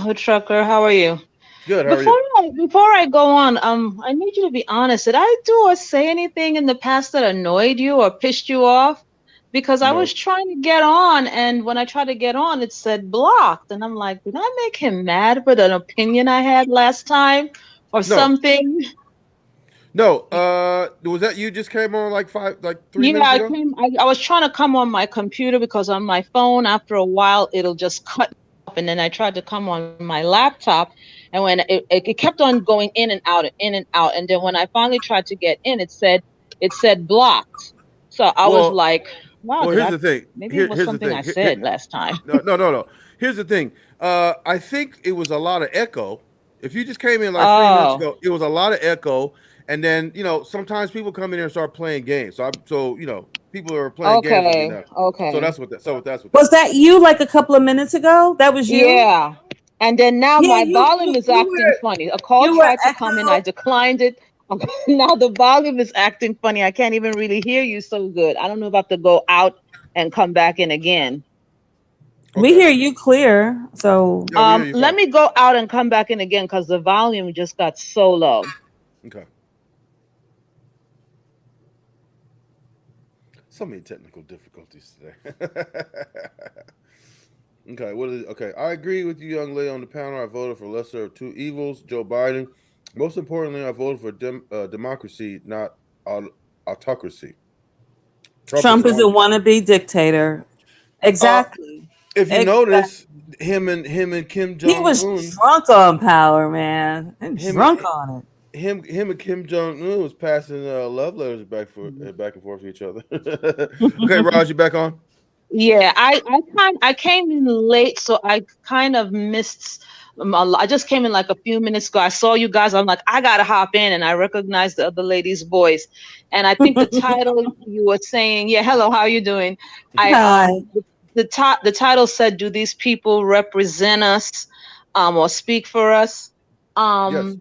Hood Trucker. How are you? Good. How are Before you? I go on, I need you to be honest. Did I do or say anything in the past that annoyed you or pissed you off? Because I was No. trying to get on, and when I tried to get on, it said blocked, and I'm like, did I make him mad with an opinion I had last time or No. something? No. Was that you just came on like 3 minutes Yeah, ago? I was trying to come on my computer because on my phone, after a while, it'll just cut off. And then I tried to come on my laptop, and when it kept on going in and out and in and out. And then when I finally tried to get in, it said blocked. So I was Well, like, wow, here's the thing. maybe it was Here's the something thing. I said last time. No. Here's the thing. I think it was a lot of echo. If you just came in like 3 minutes ago, it was a lot of echo. And then sometimes people come in here and start playing games. So people are playing games with me now. So Okay. that's what that. Was that you like a couple of minutes ago? That was you? Yeah. And then now Yeah, my volume is acting funny. A call you were tried to come in, I declined it. Now the volume is acting funny. I can't even really hear you so good. I don't know if I have to go out and come back in again. We hear you clear. So Yeah, we hear you Let fine. me go out and come back in again because the volume just got so low. Okay. So many technical difficulties today. Okay, I agree with you, young lady on the panel. I voted for lesser of two evils, Joe Biden. Most importantly, I voted for democracy, not autocracy. Trump is a wannabe dictator. Uh, Exactly. if you Exactly. notice, him and Kim He Jong was Un, drunk on power, man. And him drunk on it. him and Kim Jong Un was passing love letters back and forth to each other. Okay, Raj, you back on? Yeah, I came in late, so I kind of missed. I just came in like a few minutes ago. I saw you guys. I'm like, I gotta hop in, and I recognized the other lady's voice. And I think the title you were saying, yeah, hello, how are you doing? Hi. The title said, "Do these people represent us, or speak for us?" Yes.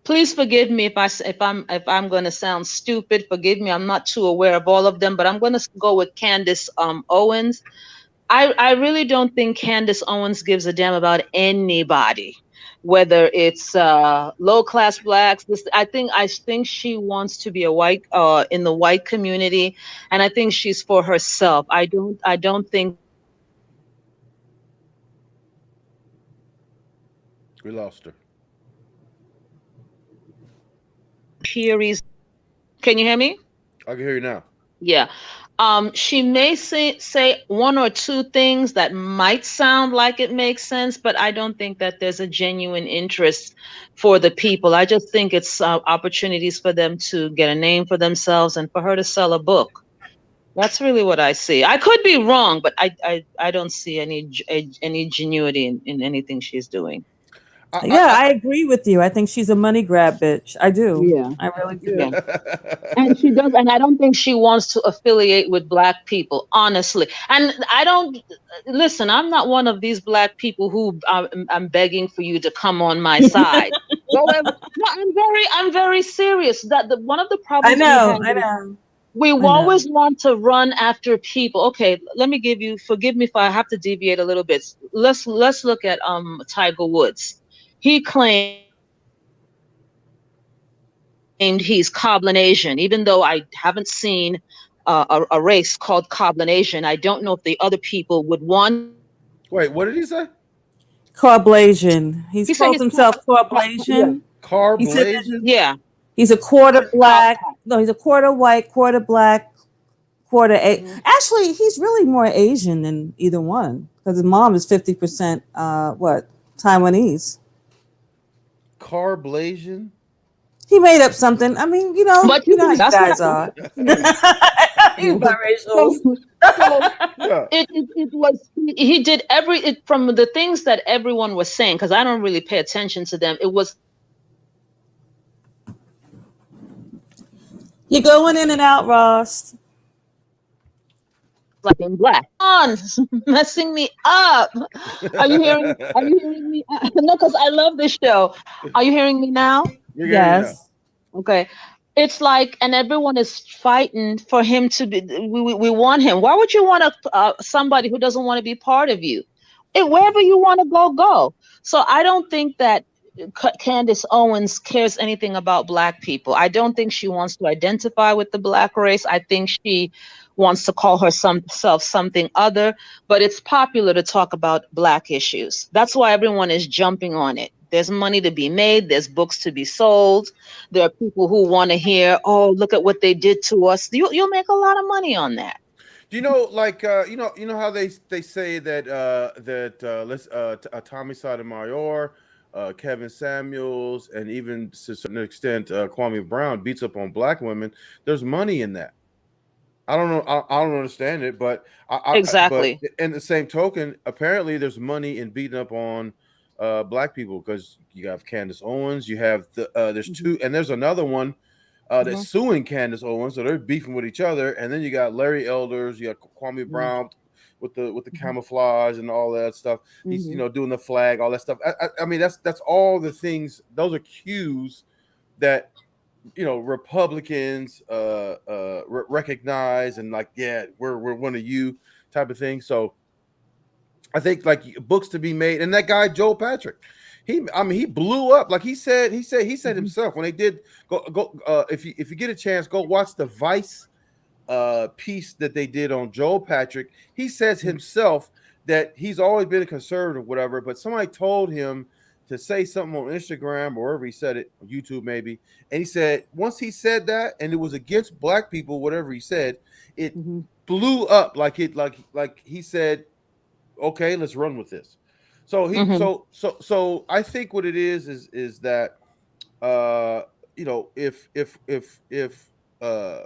Please forgive me if I'm going to sound stupid. Forgive me. I'm not too aware of all of them, but I'm going to go with Candace Owens. I really don't think Candace Owens gives a damn about anybody, whether it's low class blacks. I think she wants to be a white in the white community, and I think she's for herself. I don't think We lost her. Theories. Can you hear me? I can hear you now. Yeah. She may say one or two things that might sound like it makes sense, but I don't think that there's a genuine interest for the people. I just think it's opportunities for them to get a name for themselves and for her to sell a book. That's really what I see. I could be wrong, but I don't see any genuity in anything she's doing. I agree with you. I think she's a money grab bitch. I do. Yeah, I really do. Yeah. And she does, and I don't think she wants to affiliate with black people, honestly. And I don't listen. I'm not one of these black people who I'm begging for you to come on my side. However, no, I'm very serious. That one of the problems I know. We always want to run after people. Okay, forgive me if I have to deviate a little bit. Let's look at Tiger Woods. He claimed he's Caucasian, even though I haven't seen a race called Caucasian. I don't know if the other people would want. Wait, what did he say? Caucasian. He calls himself Caucasian. Caucasian? Yeah. He's a quarter black. No, he's a quarter white, quarter black, quarter Asian. Actually, he's really more Asian than either one because his mom is 50% Taiwanese. Caucasian? He made up something. I mean, but you know how you guys are. You biracial. It was he did from the things that everyone was saying, because I don't really pay attention to them. It was. You're going in and out, Ross. Like in black. Messing me up. Are you hearing me? No, because I love this show. Are you hearing me now? Yes. Okay. It's like, and everyone is fighting for him to be. We want him. Why would you want somebody who doesn't want to be part of you? Wherever you want to go. So I don't think that Candace Owens cares anything about black people. I don't think she wants to identify with the black race. I think she wants to call herself something other, but it's popular to talk about black issues. That's why everyone is jumping on it. There's money to be made. There's books to be sold. There are people who want to hear, oh, look at what they did to us. You'll make a lot of money on that. Do you know, like, you know how they say that Tommy Sotomayor, Kevin Samuels, and even to a certain extent Kwame Brown beats up on black women. There's money in that. I don't know. I don't understand it, but exactly. But in the same token, apparently there's money in beating up on black people, because you have Candace Owens, you have there's two, and there's another one that's suing Candace Owens, so they're beefing with each other, and then you got Larry Elders, you got Kwame Brown with the camouflage and all that stuff. He's doing the flag, all that stuff. I mean that's all the things. Those are cues that Republicans recognize and like, yeah, we're one of you type of thing. So I think like books to be made, and that guy Joel Patrick, he blew up. Like he said himself when they did go if you get a chance, go watch the Vice piece that they did on Joel Patrick. He says himself that he's always been a conservative, whatever, but somebody told him to say something on Instagram or wherever he said it, on YouTube maybe, and he said once he said that and it was against black people, whatever he said, it blew up. Like he said, okay, let's run with this. So so I think what it is that if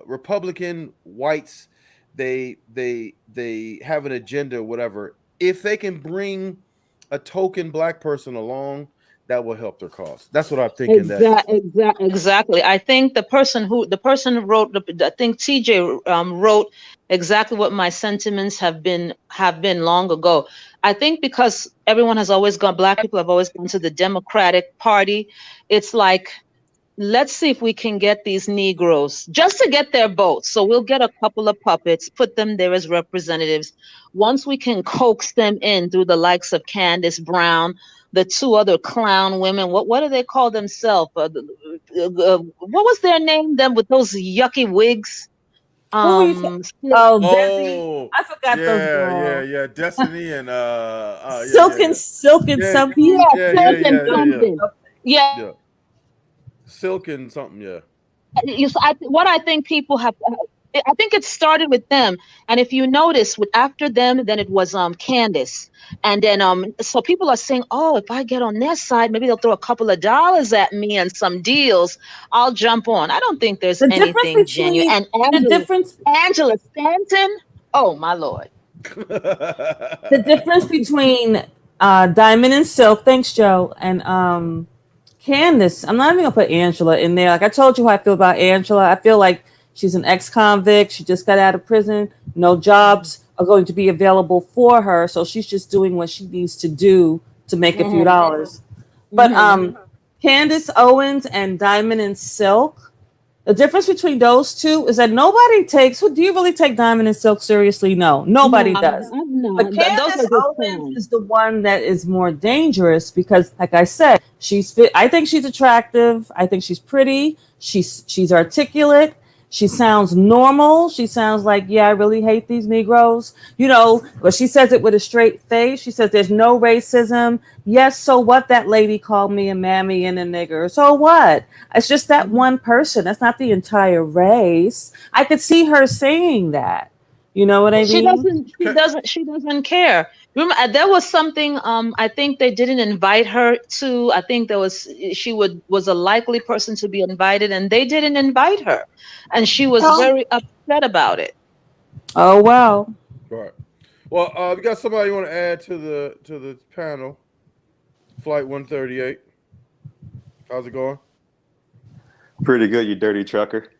Republican whites they have an agenda, whatever, if they can bring a token black person along, that will help their cause. That's what I'm thinking. Exactly. I think the person who wrote, I think TJ wrote exactly what my sentiments have been long ago. I think because everyone has always gone, black people have always gone to the Democratic Party. It's like let's see if we can get these Negroes just to get their votes. So we'll get a couple of puppets, put them there as representatives. Once we can coax them in through the likes of Candace Brown, the two other clown women, what do they call themselves? What was their name? Them with those yucky wigs. Who are you Desi. I forgot those girls. Yeah. Destiny and Silk and something. Yeah. Silk and something, yeah. What I think people have, I think it started with them, and if you notice, after them, then it was Candice, and then so people are saying, oh, if I get on their side, maybe they'll throw a couple of dollars at me and some deals. I'll jump on. I don't think there's anything genuine. And Angela Stanton, oh my Lord. The difference between Diamond and Silk, thanks Joe, and Candace, I'm not even gonna put Angela in there. Like I told you how I feel about Angela. I feel like she's an ex-convict. She just got out of prison. No jobs are going to be available for her, so she's just doing what she needs to do to make a few dollars. But Candace Owens and Diamond and Silk, the difference between those two is that nobody takes. Do you really take Diamond and Silk seriously? No, nobody does. No, but Candace Owens is the one that is more dangerous because, like I said, she's fit. I think she's attractive. I think she's pretty. She's articulate. She sounds normal. She sounds like, yeah, I really hate these Negroes. You know, but she says it with a straight face. She says there's no racism. Yes, so what? That lady called me a mammy and a nigger. So what? It's just that one person. That's not the entire race. I could see her saying that. You know what I mean? She doesn't care. Remember, there was something. I think they didn't invite her to. I think she was a likely person to be invited, and they didn't invite her, and she was very upset about it. Oh wow! Right. Well, we got somebody you want to add to the panel. Flight 138. How's it going? Pretty good, you dirty trucker.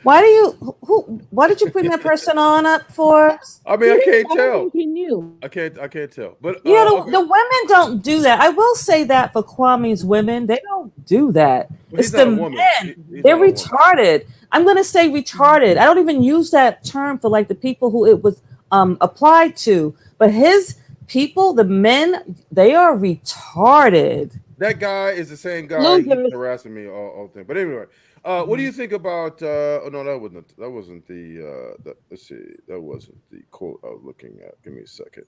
Why did you bring that person on up for? I mean, I can't tell. He knew. I can't tell. But yeah, the women don't do that. I will say that for Kwame's women, they don't do that. Well, it's the men. They're retarded. I'm gonna say retarded. I don't even use that term for like the people who it was applied to. But his people, the men, they are retarded. That guy is the same guy. He's harassing me all the time. But anyway. What do you think about? Oh no, that wasn't the. Let's see, that wasn't the quote I was looking at. Give me a second.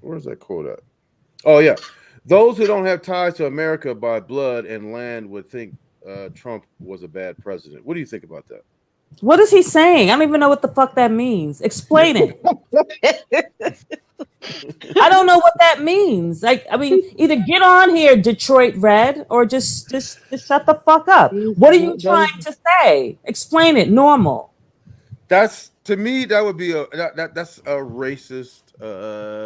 Where's that quote at? Oh yeah, those who don't have ties to America by blood and land would think Trump was a bad president. What do you think about that? What is he saying? I don't even know what the fuck that means. Explain it. I don't know what that means. Like, I mean, either get on here, Detroit Red, or just shut the fuck up. What are you trying to say? Explain it. Normal. That's to me. That would be that's a racist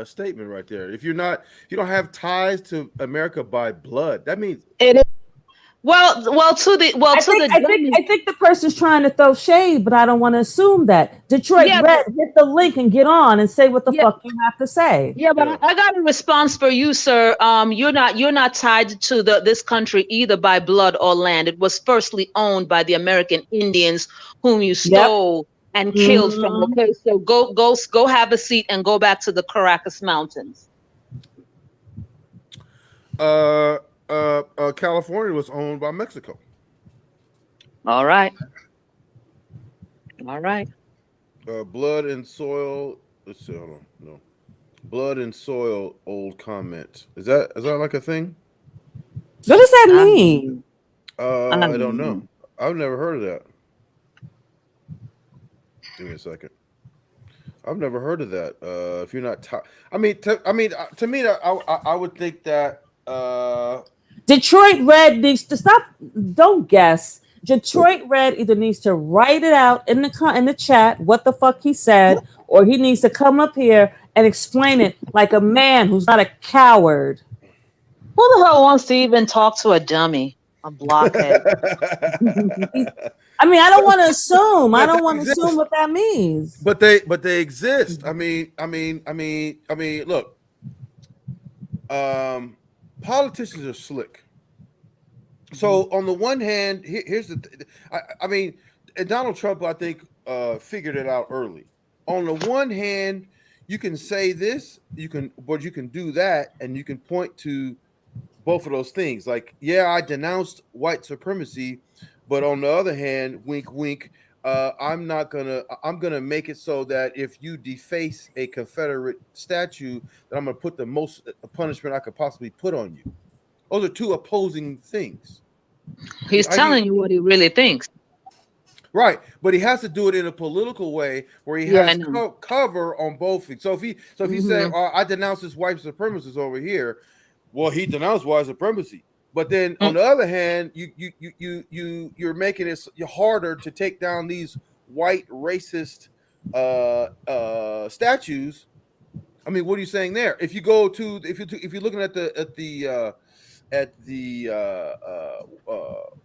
statement right there. If you don't have ties to America by blood, that means it is. I think the person's trying to throw shade, but I don't want to assume that. Detroit Red, hit the link and get on and say what the fuck you have to say. Yeah, but I got a response for you, sir. You're not tied to this country either by blood or land. It was firstly owned by the American Indians, whom you stole and killed from. Okay, so go have a seat and go back to the Caracas Mountains. California was owned by Mexico. All right. Blood and soil. Let's see. Hold on. No. Blood and soil. Old comment. Is that like a thing? What does that mean? I don't know. I've never heard of that. Give me a second. I've never heard of that. If you're not, to me, I would think that. Detroit Red needs to stop. Don't guess. Detroit Red either needs to write it out in the chat what the fuck he said, or he needs to come up here and explain it like a man who's not a coward. Who the hell wants to even talk to a dummy? A blockhead. I mean, I don't want to assume. I don't want to assume what that means. But they exist. I mean, look. politicians are slick. So on the one hand, here's the I mean, and Donald Trump, I think, figured it out early. On the one hand, you can say this, but you can do that, and you can point to both of those things. Like, yeah, I denounced white supremacy, but on the other hand, wink, wink. I'm gonna make it so that if you deface a Confederate statue, that I'm gonna put the most punishment I could possibly put on you. Those are two opposing things. He's telling you what he really thinks. Right, but he has to do it in a political way where he has cover on both things. So if he say, I denounce this white supremacist over here, well, he denounced white supremacy. But then on the other hand, you're making it harder to take down these white racist statues. I mean, what are you saying there? If you go to if you're looking at the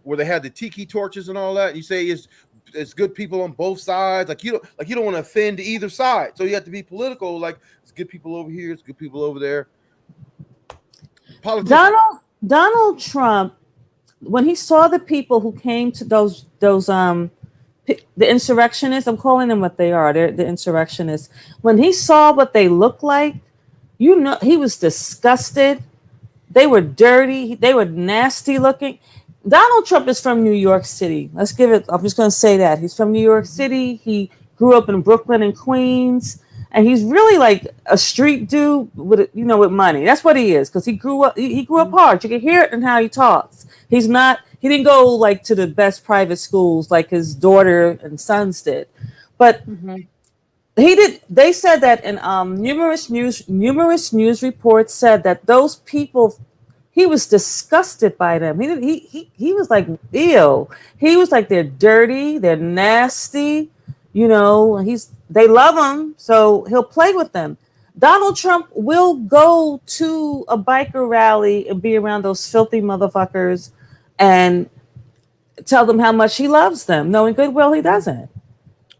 where they had the tiki torches and all that, you say it's good people on both sides. Like you don't want to offend either side, so you have to be political. Like it's good people over here, it's good people over there. Donald Trump, when he saw the people who came to those the insurrectionists, I'm calling them what they are, they're the insurrectionists. When he saw what they looked like, you know, he was disgusted. They were dirty. They were nasty looking. Donald Trump is from New York City. Let's give it. I'm just going to say that he's from New York City. He grew up in Brooklyn and Queens, and he's really like a street dude with money. That's what he is, because he grew up. He grew up hard. You can hear it in how he talks. He's not. He didn't go like to the best private schools like his daughter and sons did, but. He did. They said that in numerous news reports said that those people, he was disgusted by them. He was like, ew. He was like, they're dirty, they're nasty. You know, they love him, so he'll play with them. Donald Trump will go to a biker rally and be around those filthy motherfuckers and tell them how much he loves them, knowing good well he doesn't.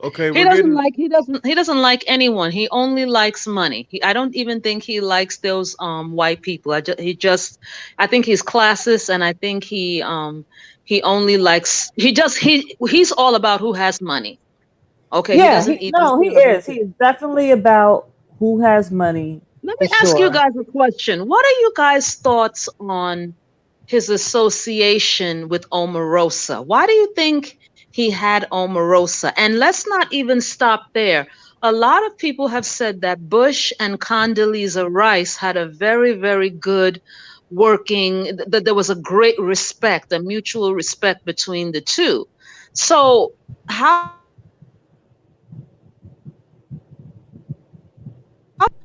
Okay, he doesn't like anyone. He only likes money. I don't even think he likes those white people. I think he's classist, and I think he only likes he's all about who has money. Okay. Yeah, he is. He is definitely about who has money. Let me ask you guys a question. What are you guys' thoughts on his association with Omarosa? Why do you think he had Omarosa? And let's not even stop there. A lot of people have said that Bush and Condoleezza Rice had a very, very good working, that there was a great respect, a mutual respect between the two. So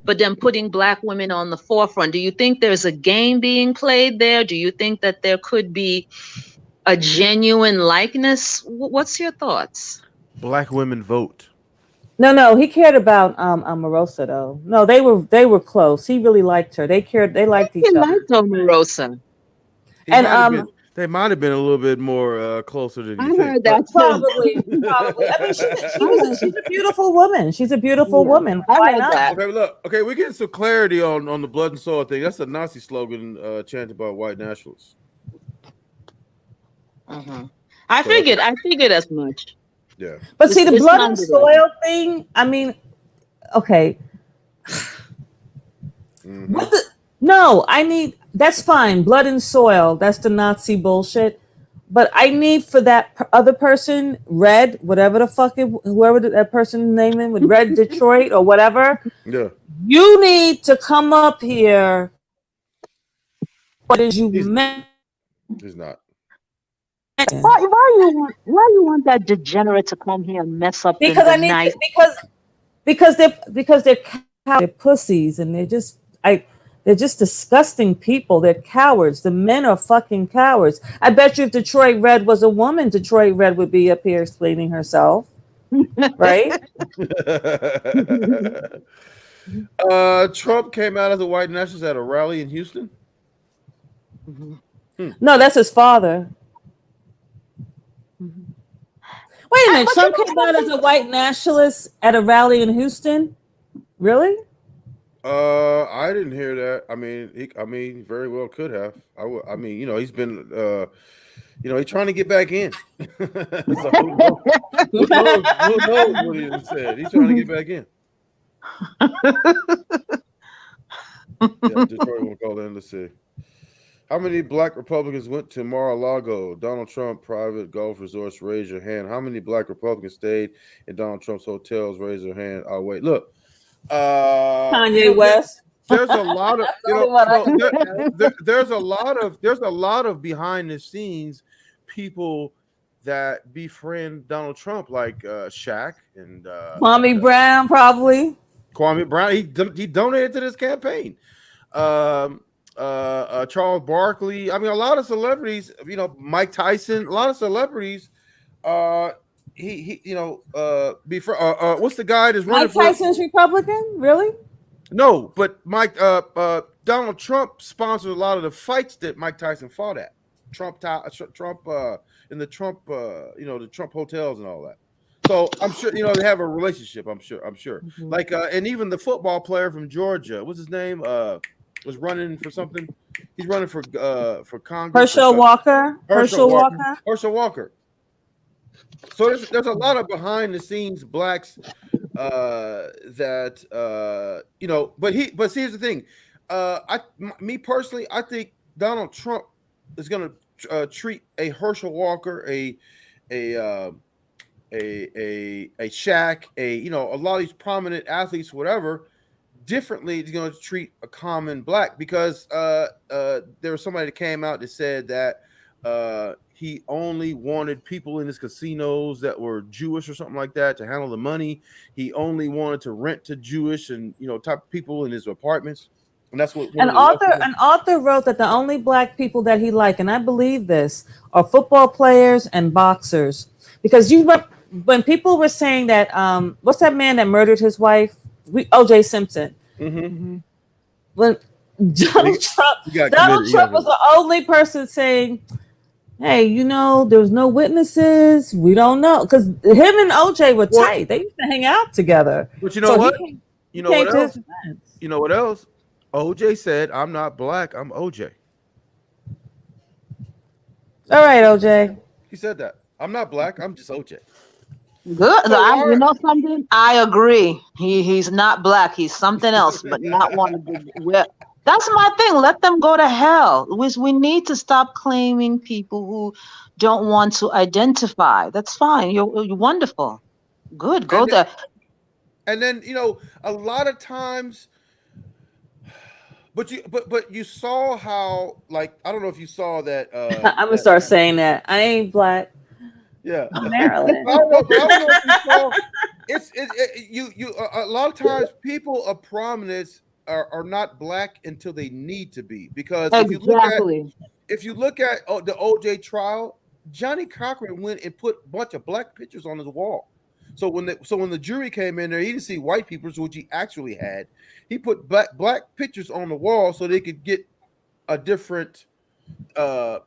but then putting Black women on the forefront, do you think there's a game being played there? Do you think that there could be a genuine likeness? What's your thoughts? Black women vote. No, he cared about Omarosa though. No, they were close. He really liked her. They liked each other. He liked Omarosa. And they might have been a little bit more closer than you think. Heard that probably. I mean, she's a beautiful woman. She's a beautiful woman. Why not? Okay, look. Okay, we're getting some clarity on the blood and soil thing. That's a Nazi slogan chanted by white nationalists. I figured as much. Yeah. But see, the blood and soil thing, I mean, okay. That's fine. Blood and soil, that's the Nazi bullshit. But I need for that other person, Red, whatever the fuck, whoever that person's name is, with Red Detroit or whatever. Yeah. You need to come up here. What is you meant? He's not. Why you want that degenerate to come here and mess up? Because they're pussies, and they're just disgusting people. They're cowards. The men are fucking cowards. I bet you if Detroit Red was a woman, Detroit Red would be up here explaining herself. Right? Trump came out as a white nationalist at a rally in Houston. No, that's his father. Wait a minute. Trump came out as a white nationalist at a rally in Houston? Really? I didn't hear that. I mean, very well could have. I mean, he's been, he's trying to get back in. So who knows? Who knows? Who knows what he said? He's trying to get back in. Yeah, Detroit won't call in. Let's see. How many black Republicans went to Mar-a-Lago, Donald Trump private golf resorts? Raise your hand. How many black Republicans stayed in Donald Trump's hotels? Raise your hand. Oh, wait, look. Kanye West. There's a lot of there's a lot of behind the scenes people that befriend Donald Trump, like Shaq and Kwame Brown, probably. Kwame Brown. He donated to this campaign. Charles Barkley. I mean, a lot of celebrities. Mike Tyson. A lot of celebrities. What's the guy that's running? Mike Tyson's Republican, really? No, but Donald Trump sponsored a lot of the fights that Mike Tyson fought at. Trump in the Trump, the Trump hotels and all that. So I'm sure they have a relationship. I'm sure. Mm-hmm. Like and even the football player from Georgia, what's his name? Was running for something. He's running for Congress. Herschel Walker. Herschel Walker. So there's a lot of behind the scenes blacks that but here's the thing. Me personally, I think Donald Trump is going to treat a Herschel Walker, a Shaq, a lot of these prominent athletes, whatever, differently. He's going to treat a common black, because there was somebody that came out that said that he only wanted people in his casinos that were Jewish or something like that to handle the money. He only wanted to rent to Jewish and type of people in his apartments. And that's what an author wrote that the only black people that he liked, and I believe this, are football players and boxers. Because when people were saying that, what's that man that murdered his wife? O.J. Simpson. Mm-hmm. When Donald Trump was the only person saying, hey, there was no witnesses. We don't know. Because him and OJ were tight. They used to hang out together. But you know what? What else? You know what else? OJ said, I'm not black. I'm OJ. All right, OJ. He said that. I'm not black. I'm just OJ. Good. So you know something? I agree. He's not black. He's something else, but not one of the... That's my thing. Let them go to hell. We need to stop claiming people who don't want to identify. That's fine. You're wonderful. Good. Go there. And then, a lot of times, but you saw how, like, I don't know if you saw that. I'm gonna start saying that. I ain't black. Yeah. Maryland. I don't know if you saw. A lot of times people of prominence are not black until they need to be, because if you look at the OJ trial, Johnny Cochran went and put a bunch of black pictures on his wall. So when the jury came in there, he didn't see white people, which he actually had. He put black pictures on the wall so they could get a different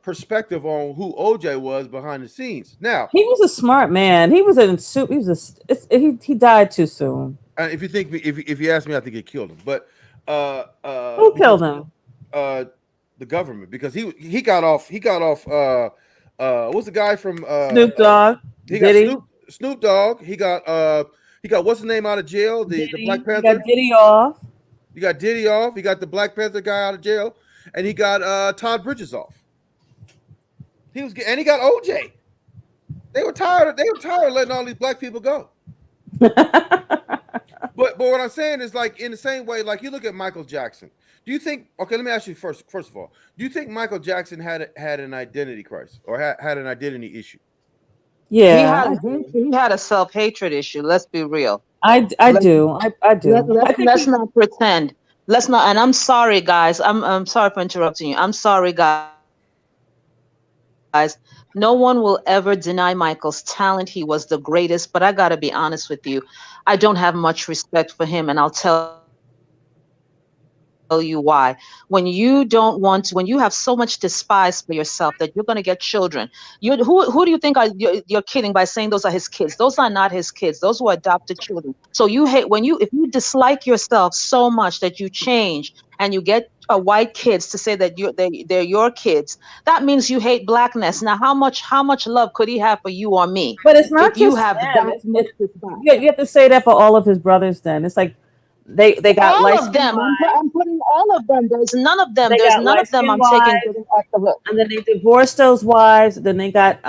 perspective on who OJ was behind the scenes. Now, he was a smart man. He was he died too soon. If you ask me, I think it killed him. But who killed him? The government, because he got off. What's the guy from Snoop Dogg? He got Snoop Dogg. He got what's the name out of jail? The Black Panther. He got Diddy off. You got Diddy off. He got the Black Panther guy out of jail, and he got Todd Bridges off. He got OJ. They were tired of letting all these black people go. But what I'm saying is, like, in the same way, like, you look at Michael Jackson. Do you think? Okay, let me ask you first of all. Do you think Michael Jackson had an identity crisis or had an identity issue? Yeah, he had a self-hatred issue. Let's be real. I do. Let's not pretend. Let's not. And I'm sorry, guys. I'm sorry for interrupting you. I'm sorry, guys. No one will ever deny Michael's talent. He was the greatest. But I gotta be honest with you. I don't have much respect for him, and I'll tell you why. When you don't want to, when you have so much despise for yourself that you're going to get children, who do you think you're kidding by saying those are his kids? Those are not his kids. Those were adopted children. So you hate if you dislike yourself so much that you change and you get white kids to say that they're your kids, that means you hate blackness. Now, how much love could he have for you or me? But it's not If you just have them. that much despise. You have to say that for all of his brothers. Then it's like they got all of light-skinned them. I'm putting all of them. There's none of them. They There's got none of them light-skinned I'm taking wives, off the hook. and then they divorced those wives. Then they got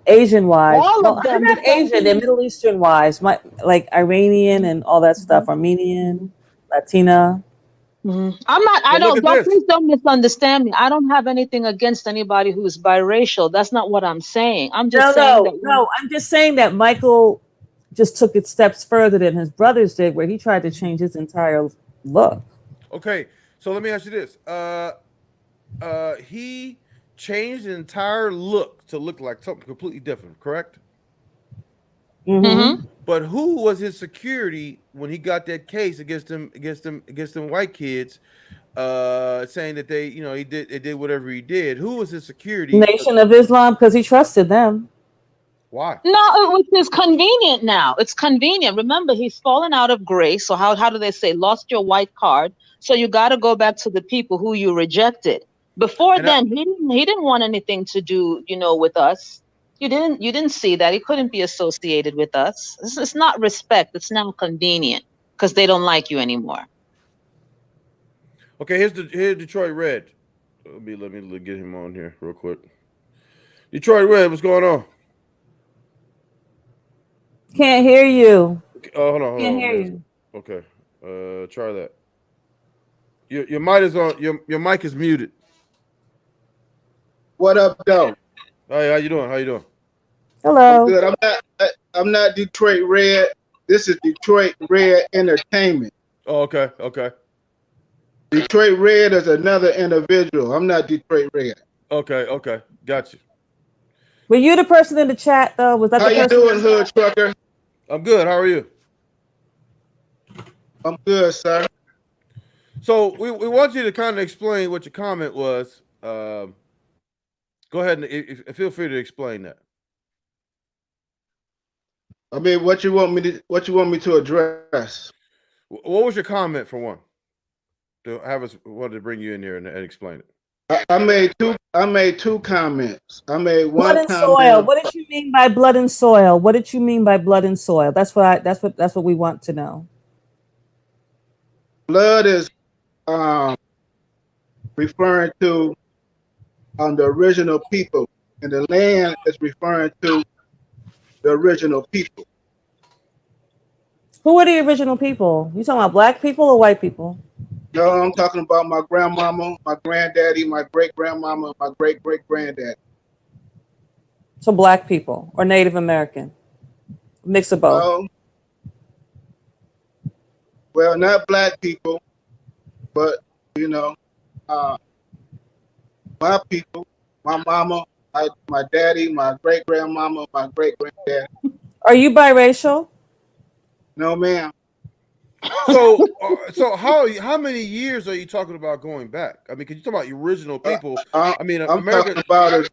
Asian wives. All Well, of they're them. not Asian. They're Middle Eastern wives, like Iranian and all that stuff. Armenian, Latina. I'm not. I don't. Please don't misunderstand me. I don't have anything against anybody who's biracial. That's not what I'm saying. I'm just saying that. No. I'm just saying that Michael just took it steps further than his brothers did, where he tried to change his entire look. Okay, so let me ask you this: he changed the entire look to look like something completely different, correct? Mm-hmm. But who was his security when he got that case against them white kids, saying that they did whatever he did? Who was his security? Nation of Islam, because he trusted them. Why? No, which is convenient now. It's convenient. Remember, he's fallen out of grace. So how do they say, lost your white card? So you got to go back to the people who you rejected. Before then, he didn't want anything to do, with us. You didn't see that. He couldn't be associated with us. It's not respect. It's now convenient because they don't like you anymore. Okay, here's Detroit Red. Let me get him on here real quick. Detroit Red, what's going on? Can't hear you. Oh, hold on. Can't hear you. Okay, try that. Your mic is on. Your mic is muted. What up, though? Hey, how you doing? Hello. I'm good. I'm not Detroit Red. This is Detroit Red Entertainment. Oh, okay. Detroit Red is another individual. I'm not Detroit Red. Okay. Got you. Were you the person in the chat though? Was that How the person? you doing, Hood Trucker? I'm good. How are you? I'm good, sir. So we want you to kind of explain what your comment was. Go ahead and feel free to explain that. I mean, what you want me to address? What was your comment for one? To have us wanted to bring you in here and explain it. I made two comments. I made one blood and comment. soil. What did you mean by blood and soil? What did you mean by blood and soil? That's what we want to know. Blood is referring to the original people, and the land is referring to the original people. Who are the original people? You talking about black people or white people? No, I'm talking about my grandmama, my granddaddy, my great-grandmama, my great-great-granddaddy. So black people or Native American? Mix of both. Well, not black people, but my people, my mama, my daddy, my great-grandmama, my great-granddaddy. Are you biracial? No, ma'am. So how many years are you talking about going back? I mean, because you talk about the original people. I'm talking about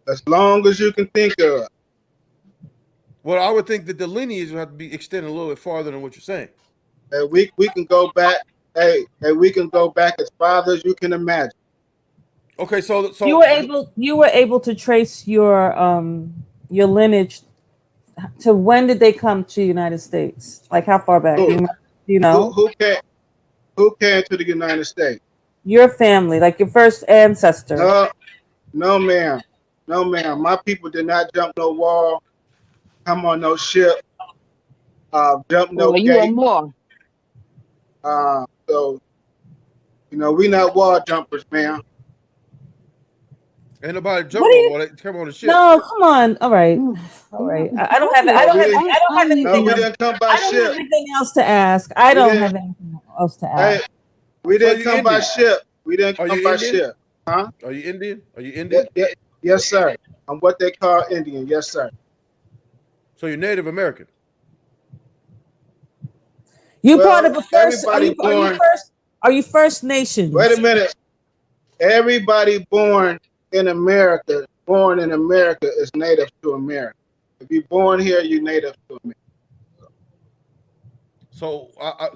as long as you can think of. Well, I would think that the lineage would have to be extended a little bit farther than what you're saying. We can go back. We can go back as far as you can imagine. Okay, so you were able to trace your lineage to when did they come to the United States? Like how far back? You know? Who came to the United States? Your family, like your first ancestor. No, ma'am. No, ma'am. My people did not jump no wall, come on no ship, jump no gate. You are more. So, we not wall jumpers, ma'am. Ain't nobody jump on wall. They come on the ship. No, come on. All right. I don't have anything else to ask. I don't have anything else to ask. We didn't come by ship. We didn't come by ship. Huh? Are you Indian? Are you Indian? Yes, sir. I'm what they call Indian. Yes, sir. So you're Native American. You part of the first. Are you First Nations? Wait a minute. Everybody born in America is native to America. If you're born here, you're native to America. So, I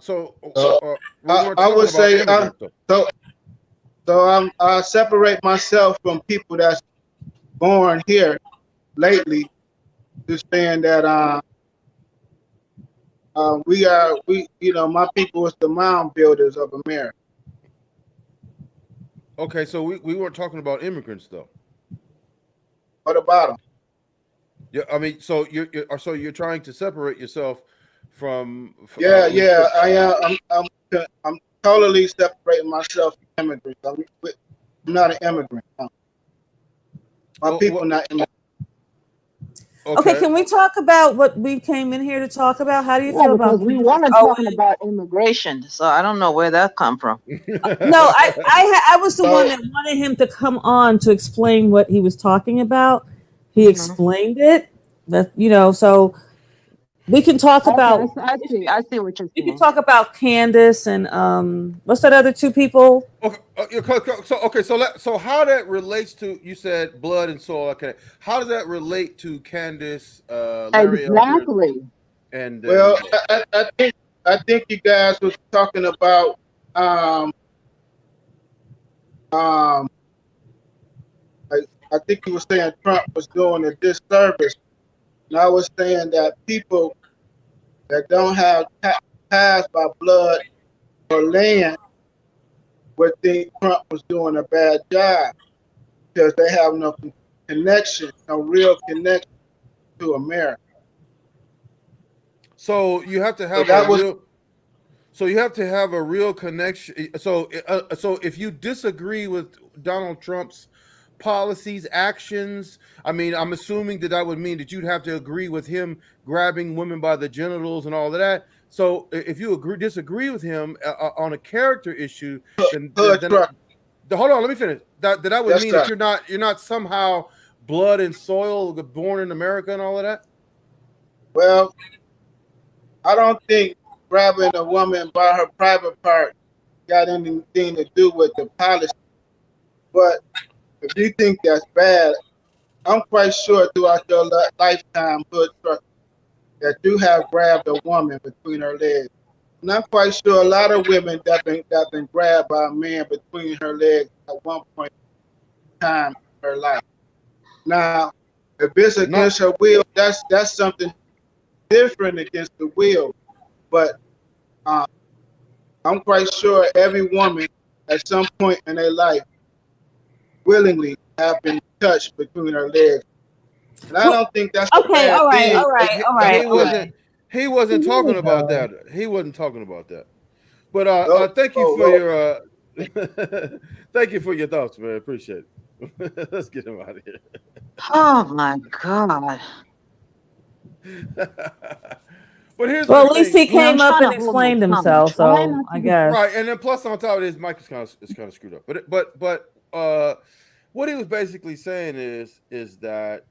would say I separate myself from people that's born here lately, to saying that my people is the mound builders of America. Okay, so we weren't talking about immigrants though. What about them? Yeah, I mean, so you're trying to separate yourself from I am. I'm totally separating myself from immigrants. I'm not an immigrant. My people not immigrants. Okay, can we talk about what we came in here to talk about? How do you feel about? We weren't talking about immigration, so I don't know where that come from. No, I was the one that wanted him to come on to explain what he was talking about. He explained it. That so we can talk about. I see what you're saying. You can talk about Candace and what's that other two people? So how that relates to, you said blood and soil. Okay, how does that relate to Candice? Exactly. And well, I think you guys was talking about I think you were saying Trump was doing a disservice. And I was saying that people that don't have ties by blood or land would think Trump was doing a bad job because they have no connection, no real connection to America. So you have to have you have to have a real connection. So if you disagree with Donald Trump's policies, actions, I mean, I'm assuming that would mean that you'd have to agree with him grabbing women by the genitals and all of that. So if you disagree with him on a character issue, then hold on, let me finish. That would mean that you're not somehow blood and soil, born in America and all of that. Well, I don't think grabbing a woman by her private part got anything to do with the policy. But if you think that's bad, I'm quite sure throughout your lifetime, HoodTrucker, that you have grabbed a woman between her legs. And I'm quite sure a lot of women that been grabbed by a man between her legs at one point in time in her life. Now, if it's against her will, that's something different against the will. But I'm quite sure every woman at some point in their life willingly have been touched between her legs. And I don't think that's okay. All right. He wasn't talking about that. He wasn't talking about that. But thank you for your thank you for your thoughts, man. Appreciate it. Let's get him out of here. Oh my God. But here's at least he came up and explained himself, so I guess. Right, and then plus on top of this, Mike is kind of screwed up. But what he was basically saying is that,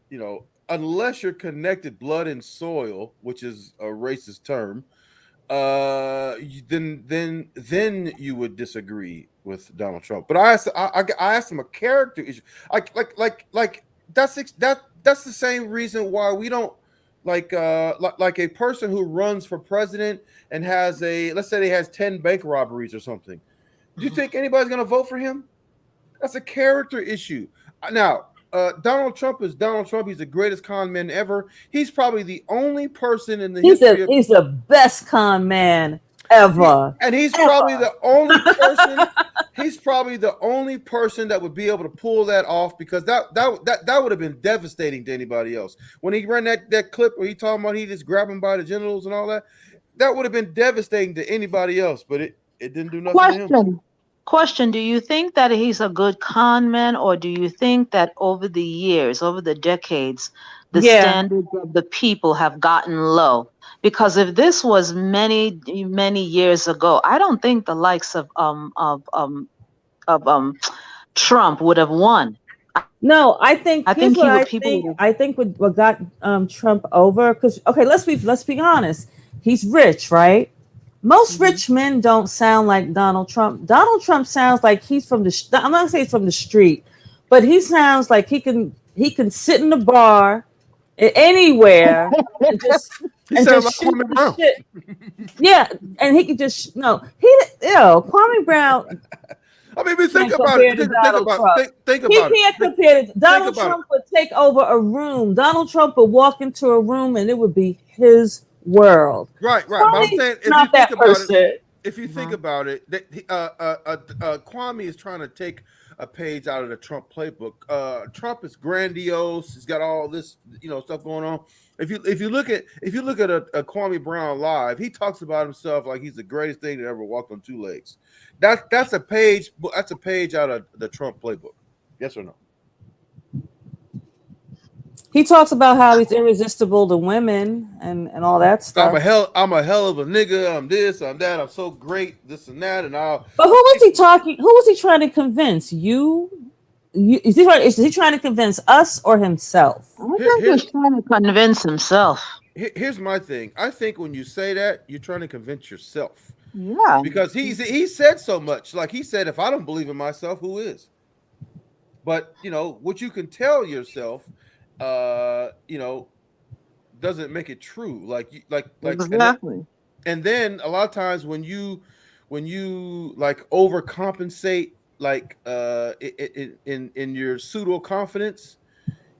unless you're connected blood and soil, which is a racist term, then you would disagree with Donald Trump. But I asked him a character issue. Like that's the same reason why we don't like a person who runs for president and has let's say he has 10 bank robberies or something. Do you think anybody's going to vote for him? That's a character issue. Now, Donald Trump is Donald Trump. He's the greatest con man ever. He's probably the only person in the history. He's the best con man ever. And he's probably the only person. He's probably the only person that would be able to pull that off, because that would have been devastating to anybody else. When he ran that clip where he talking about he just grabbed him by the genitals and all that, that would have been devastating to anybody else. But it didn't do nothing to him. Question, do you think that he's a good con man, or do you think that over the years, over the decades, the standards of the people have gotten low? Because if this was many years ago, I don't think the likes of Trump would have won. No, I think what got Trump over, because let's be honest, he's rich, right? Most rich men don't sound like Donald Trump. Donald Trump sounds like he's from the. I'm not saying he's from the street, but he sounds like he can sit in the bar anywhere and just He sounds like shoot Kwame the Brown. shit. Yeah, and he could just Kwame Brown. I mean, think Can't about it. compare to Think Donald about Trump. think He about it. can't compare to Donald about Trump would take over a room. Donald Trump would walk into a room and it would be his world. Right. But I'm Kwame's saying, if not you that think about person. it, that Kwame is trying to take a page out of the Trump playbook. Trump is grandiose. He's got all this, stuff going on. If you look at a Kwame Brown live, he talks about himself like he's the greatest thing that ever walked on two legs. That's a page. That's a page out of the Trump playbook. Yes or no? He talks about how he's irresistible to women and all that stuff. I'm a hell of a nigga. I'm this, I'm that. I'm so great, this and that, and all. But who was he talking? Who was he trying to convince? Is he trying to convince us or himself? I think he's trying to convince himself. Here's my thing. I think when you say that, you're trying to convince yourself. Yeah. Because he said so much. Like he said, if I don't believe in myself, who is? But what you can tell yourself, doesn't make it true. Like Exactly. And then a lot of times when you like overcompensate, like in your pseudo confidence,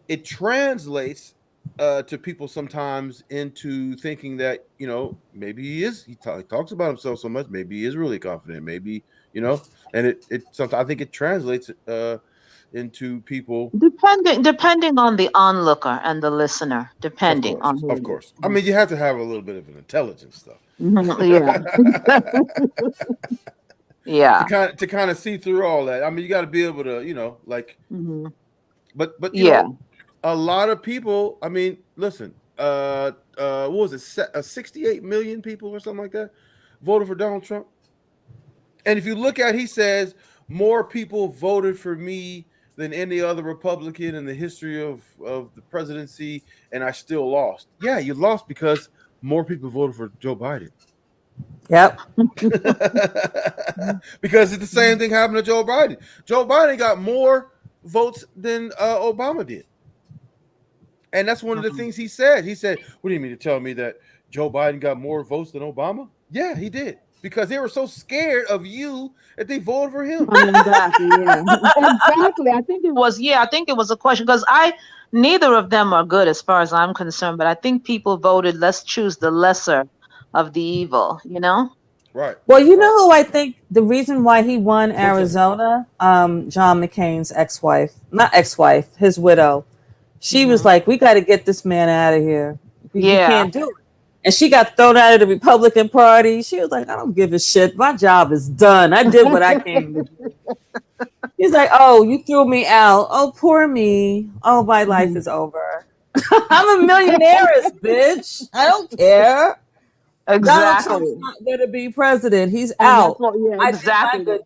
it translates to people sometimes into thinking that maybe he talks about himself so much, maybe he is really confident, maybe and it sometimes I think it translates into people depending on the onlooker and the listener, depending on who. Of course. I mean, you have to have a little bit of an intelligence stuff. Yeah. Yeah. To kind of see through all that. I mean, you got to be able to, but yeah, a lot of people. I mean, listen. What was it? 68 million people or something like that voted for Donald Trump. And if you look at, he says more people voted for me than any other Republican in the history of the presidency, and I still lost. Yeah, you lost because more people voted for Joe Biden. Yep. Because it's the same thing happened to Joe Biden. Joe Biden got more votes than Obama did. And that's one of the things he said. He said, what do you mean to tell me that Joe Biden got more votes than Obama? Yeah, he did. Because they were so scared of you that they voted for him. Exactly. Yeah. Exactly. I think it was a question because neither of them are good as far as I'm concerned, but I think people voted, let's choose the lesser of the evil, Right. Well, who I think the reason why he won Arizona, John McCain's his widow, she was like, we got to get this man out of here. We can't do it. And she got thrown out of the Republican Party. She was like, I don't give a shit. My job is done. I did what I came to do. He's like, oh, you threw me out. Oh, poor me. Oh, my life is over. I'm a millionaire, bitch. I don't care. Exactly. Donald Trump's not going to be president. He's out. Exactly.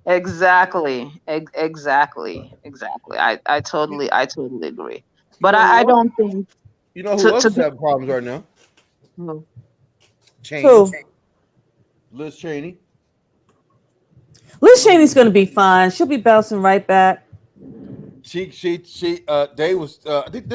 Exactly. I totally agree. But I don't think. You know who else is having problems right now? Cheney. Who? Liz Cheney. Liz Cheney's going to be fine. She'll be bouncing right back. Didn't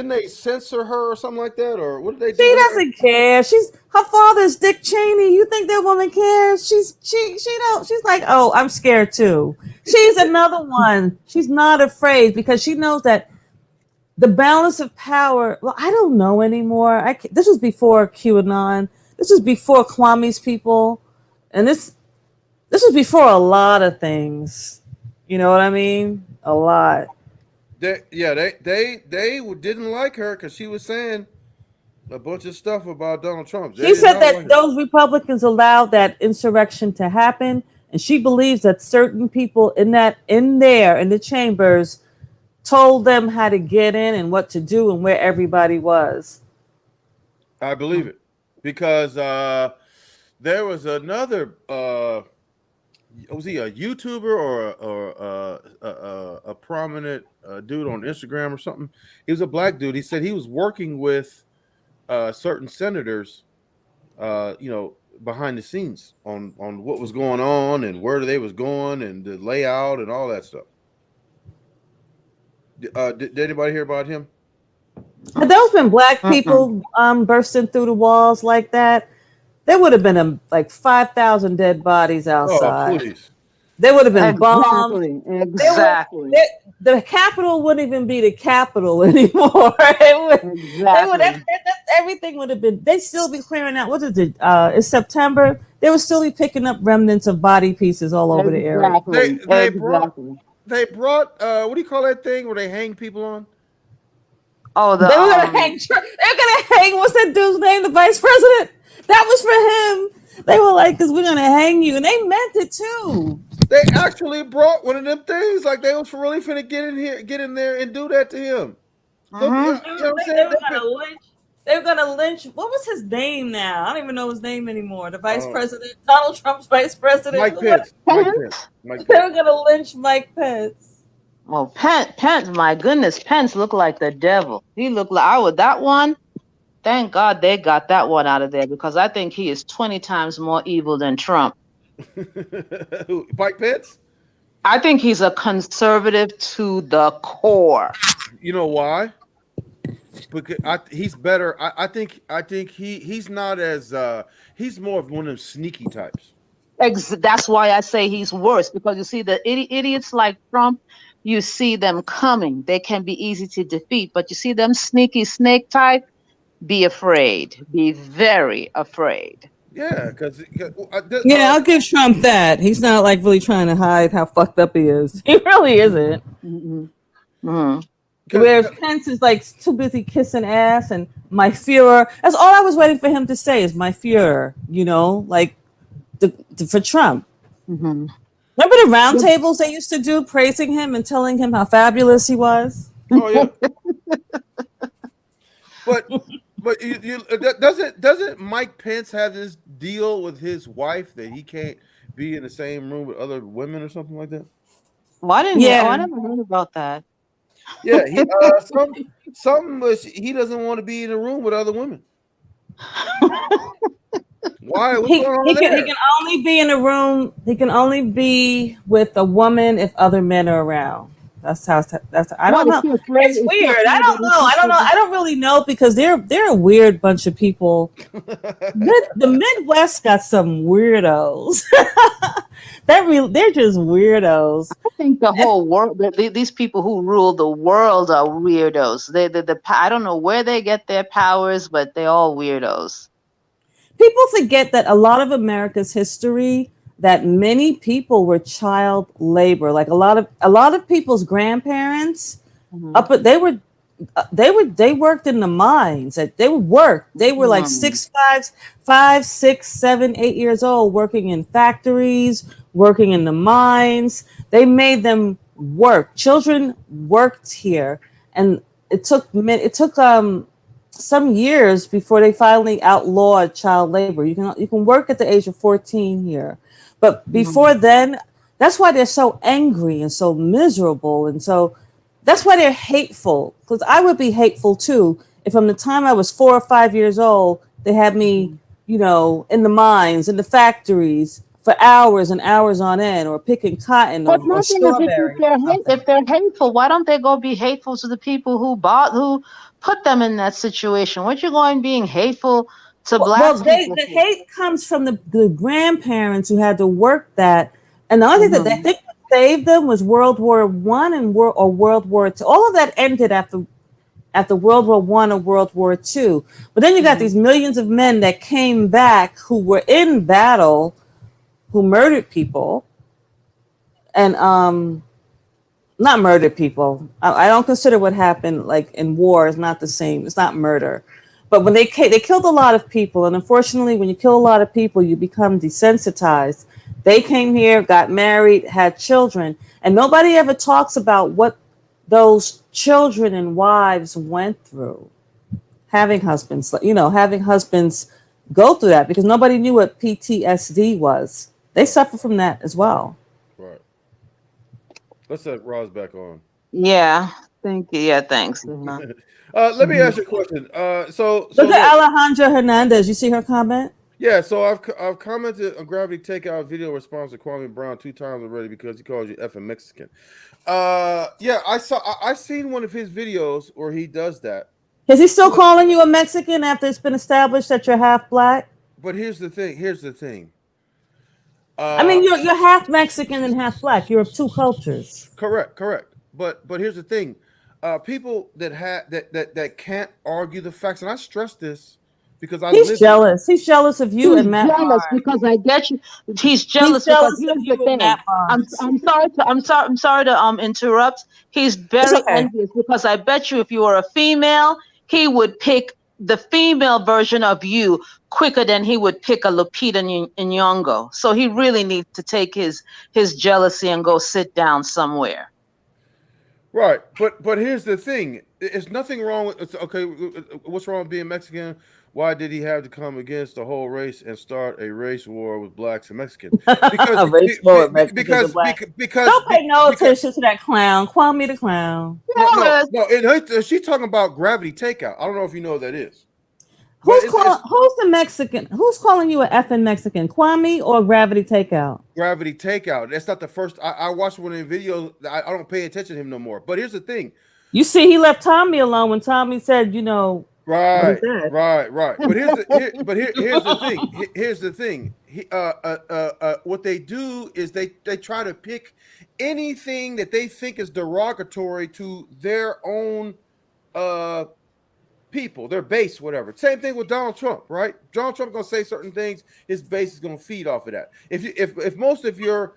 they censor her or something like that, or what did they do? She doesn't care. Her father's Dick Cheney. You think that woman cares? She don't. She's like, oh, I'm scared too. She's another one. She's not afraid because she knows that the balance of power. Well, I don't know anymore. This was before QAnon. This was before Kwame's people, and this was before a lot of things. You know what I mean? A lot. They didn't like her because she was saying a bunch of stuff about Donald Trump. She said that those Republicans allowed that insurrection to happen, and she believes that certain people in the chambers told them how to get in and what to do and where everybody was. I believe it because there was another. Was he a YouTuber or a prominent dude on Instagram or something? He was a black dude. He said he was working with certain senators, behind the scenes on what was going on and where they was going and the layout and all that stuff. Did anybody hear about him? Had those been black people bursting through the walls like that, there would have been like 5,000 dead bodies outside. Oh, please. They would have been bombed. Exactly. The Capitol wouldn't even be the Capitol anymore. Everything would have been. They'd still be clearing out. What is it? It's September. They would still be picking up remnants of body pieces all over the area. They brought what do you call that thing where they hang people on? Oh, they were gonna hang. They're gonna hang. What's that dude's name? The vice president. That was for him. They were like, "Cause we're gonna hang you," and they meant it too. They actually brought one of them things, like they was really finna get in there and do that to him. You know what I'm saying? They were gonna lynch. What was his name now? I don't even know his name anymore. The vice president, Donald Trump's vice president, Mike Pence. They were gonna lynch Mike Pence. Well, Pence, my goodness, Pence looked like the devil. He looked like that one. Thank God they got that one out of there, because I think he is 20 times more evil than Trump. Mike Pence? I think he's a conservative to the core. You know why? Because he's better. I think he's not as he's more of one of them sneaky types. That's why I say he's worse, because you see the idiots like Trump, you see them coming. They can be easy to defeat, but you see them sneaky snake type, be afraid. Be very afraid. Yeah, because I'll give Trump that. He's not like really trying to hide how fucked up he is. He really isn't. Whereas Pence is like too busy kissing ass and my Führer. That's all I was waiting for him to say is my Führer. You know, like for Trump. Remember the roundtables they used to do, praising him and telling him how fabulous he was? Oh yeah. But doesn't Mike Pence have this deal with his wife that he can't be in the same room with other women or something like that? Well, I never heard about that. Yeah, he doesn't want to be in a room with other women. Why? What's going on there? He can only be in a room. He can only be with a woman if other men are around. That's I don't know. It's weird. I don't know. I don't really know, because they're a weird bunch of people. The Midwest got some weirdos. They're just weirdos. I think the whole world, these people who rule the world are weirdos. I don't know where they get their powers, but they're all weirdos. People forget that a lot of America's history, that many people were child labor. Like a lot of people's grandparents, they worked in the mines. They would work. They were like 5, 6, 7, 8 years old, working in factories, working in the mines. They made them work. Children worked here, and it took some years before they finally outlawed child labor. You can work at the age of 14 here. But before then, that's why they're so angry and so miserable. And so that's why they're hateful. Because I would be hateful too if from the time I was 4 or 5 years old, they had me, in the mines, in the factories for hours and hours on end, or picking cotton or strawberries. If they're hateful, why don't they go be hateful to the people who put them in that situation? What you going being hateful to black people? The hate comes from the grandparents who had to work that, and the only thing that they think saved them was World War I and World War II. All of that ended after World War I or World War II. But then you got these millions of men that came back who were in battle, who murdered people, and not murdered people. I don't consider what happened like in war is not the same. It's not murder. But when they killed a lot of people, and unfortunately, when you kill a lot of people, you become desensitized. They came here, got married, had children, and nobody ever talks about what those children and wives went through. Having husbands go through that, because nobody knew what PTSD was. They suffer from that as well. Right. Let's set Roz back on. Yeah. Thank you. Yeah, thanks. Let me ask you a question. So look at Alejandra Hernandez. You see her comment? Yeah, so I've commented on Gravity Takeout video response to Kwame Brown 2 times already because he calls you effing Mexican. Yeah, I seen one of his videos where he does that. Is he still calling you a Mexican after it's been established that you're half black? But here's the thing. I mean, you're half Mexican and half black. You're of two cultures. Correct. But here's the thing. People that can't argue the facts, and I stress this because He's jealous. He's jealous of you and Matt. He's jealous because I get you. He's jealous because here's the thing. I'm sorry to interrupt. He's very envious because I bet you if you were a female, he would pick the female version of you quicker than he would pick a Lupita Nyong'o. So he really needs to take his jealousy and go sit down somewhere. Right, but here's the thing: there's nothing wrong with. Okay, what's wrong with being Mexican? Why did he have to come against the whole race and start a race war with blacks and Mexicans? Because a race war with Mexicans because don't pay no attention to that clown. Kwame the clown. No. She's talking about Gravity Takeout. I don't know if you know what that is. Who's the Mexican? Who's calling you an effing Mexican? Kwame or Gravity Takeout? Gravity Takeout. That's not the first. I watched one of the videos. I don't pay attention to him no more. But here's the thing. You see, he left Tommy alone when Tommy said, you know. Right. But here's the thing. Here's the thing. What they do is they try to pick anything that they think is derogatory to their own people, their base, whatever. Same thing with Donald Trump, right? Donald Trump gonna say certain things, his base is gonna feed off of that. If most of your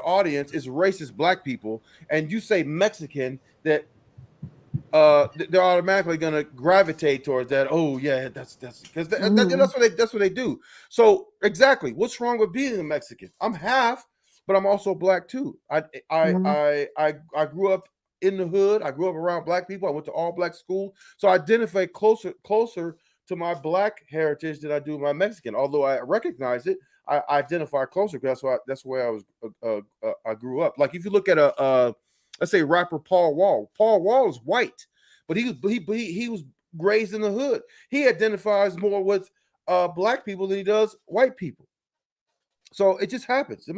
audience is racist black people, and you say Mexican, that they're automatically gonna gravitate towards that. Oh yeah, that's because that's what they do. So exactly, what's wrong with being a Mexican? I'm half, but I'm also black too. I grew up in the hood. I grew up around black people. I went to all black school, so I identify closer to my black heritage than I do my Mexican. Although I recognize it, I identify closer because that's where I grew up. Like if you look at let's say rapper Paul Wall. Paul Wall is white, but he was raised in the hood. He identifies more with black people than he does white people. So it just happens.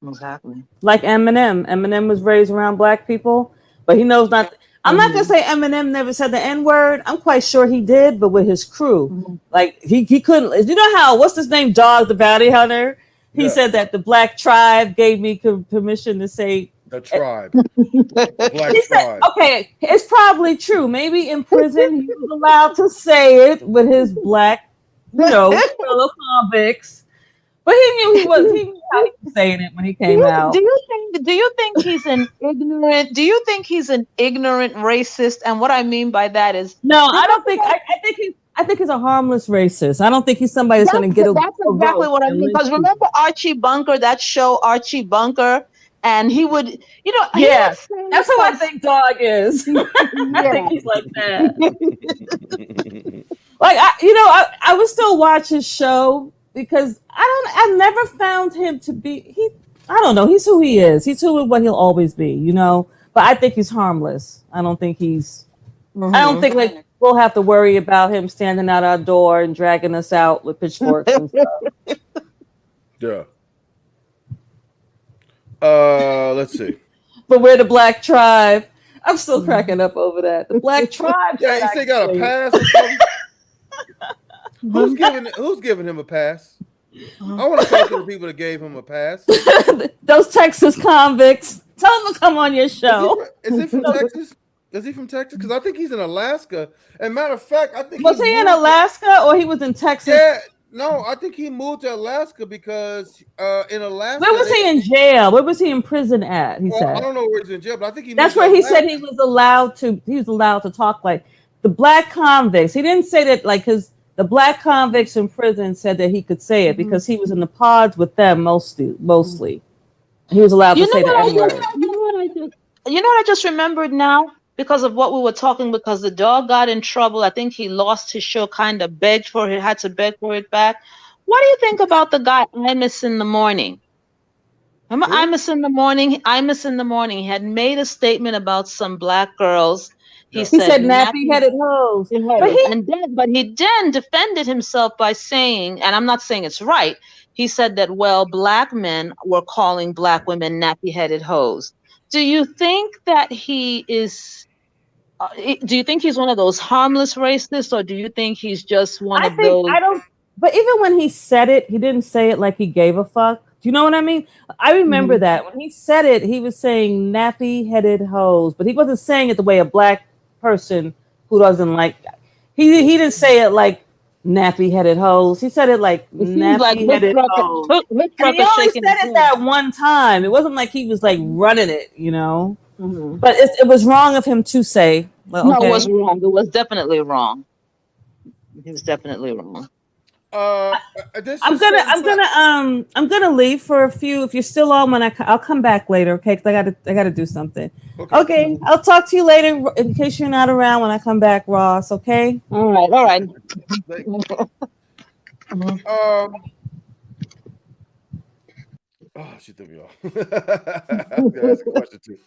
Exactly. Like Eminem. Eminem was raised around black people, but he knows not. I'm not gonna say Eminem never said the N-word. I'm quite sure he did, but with his crew, like he couldn't. You know how? What's his name? Dog the Bounty Hunter. He said that the black tribe gave me permission to say. The tribe. Black tribe. Okay, it's probably true. Maybe in prison he was allowed to say it with his black, fellow convicts. But he knew how he was saying it when he came out. Do you think he's an ignorant? Do you think he's an ignorant racist? And what I mean by that is I don't think. I think he's a harmless racist. I don't think he's somebody that's going to get. That's exactly what I mean. Because remember Archie Bunker, that show Archie Bunker. And he would, yes, that's who I think Dog is. I think he's like that. Like I would still watch his show because I never found him to be. I don't know. He's who he is. He's what he'll always be. But I think he's harmless. I don't think he's. I don't think like we'll have to worry about him standing out our door and dragging us out with pitchforks and stuff. Yeah. Let's see. But we're the black tribe. I'm still cracking up over that. The black tribe. Yeah, you still got a pass or something? Who's giving him a pass? I want to talk to the people that gave him a pass. Those Texas convicts. Tell them to come on your show. Is he from Texas? Is he from Texas? Because I think he's in Alaska. And matter of fact, I think was he in Alaska or he was in Texas? Yeah. No, I think he moved to Alaska because in Alaska. Where was he in jail? Where was he in prison at? He said. I don't know where he's in jail, but I think he. That's where he said he was allowed to talk like the black convicts. He didn't say that like the black convicts in prison said that he could say it because he was in the pods with them mostly. He was allowed to say the N-word. You know what I just remembered now? Because of what we were talking, because the dog got in trouble. I think he lost his show, kind of had to beg for it back. What do you think about the guy Imus in the Morning? Remember Imus in the Morning? Imus in the Morning. He had made a statement about some black girls. He He said said nappy-headed hoes. But he, but he then defended himself by saying, and I'm not saying it's right. He said that, well, black men were calling black women nappy-headed hoes. Do you think that he is? Do you think he's one of those harmless racists, or do you think he's just one I of think those? I don't. But even when he said it, he didn't say it like he gave a fuck. Do you know what I mean? I remember that when he said it, he was saying nappy-headed hoes, but he wasn't saying it the way a black person who doesn't like. He didn't say it like nappy-headed hoes. He said it like It seems like nappy-headed hoes. And he Hoodtrucker only shaking said his it head. that one time. It wasn't like he was like running it, you know. Mhm. But it was wrong of him to say. Well, No, it okay. was wrong. It was definitely wrong. He was definitely wrong. I'm gonna leave for a few. If you're still on, I'll come back later, okay? Because I gotta do something. Okay, I'll talk to you later in case you're not around when I come back, Ross. Okay. All right. Oh, she threw me off. I'm gonna ask a question too.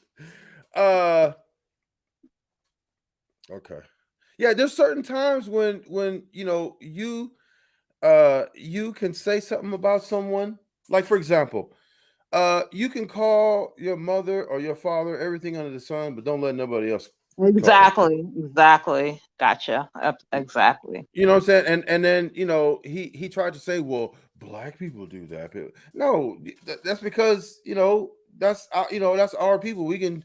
Okay. Yeah, there's certain times when you know you can say something about someone. Like for example, you can call your mother or your father everything under the sun, but don't let nobody else call them. Exactly. Gotcha. Exactly. You know what I'm saying? And then you know he tried to say, well, black people do that. No, that's because you know that's that's our people. We can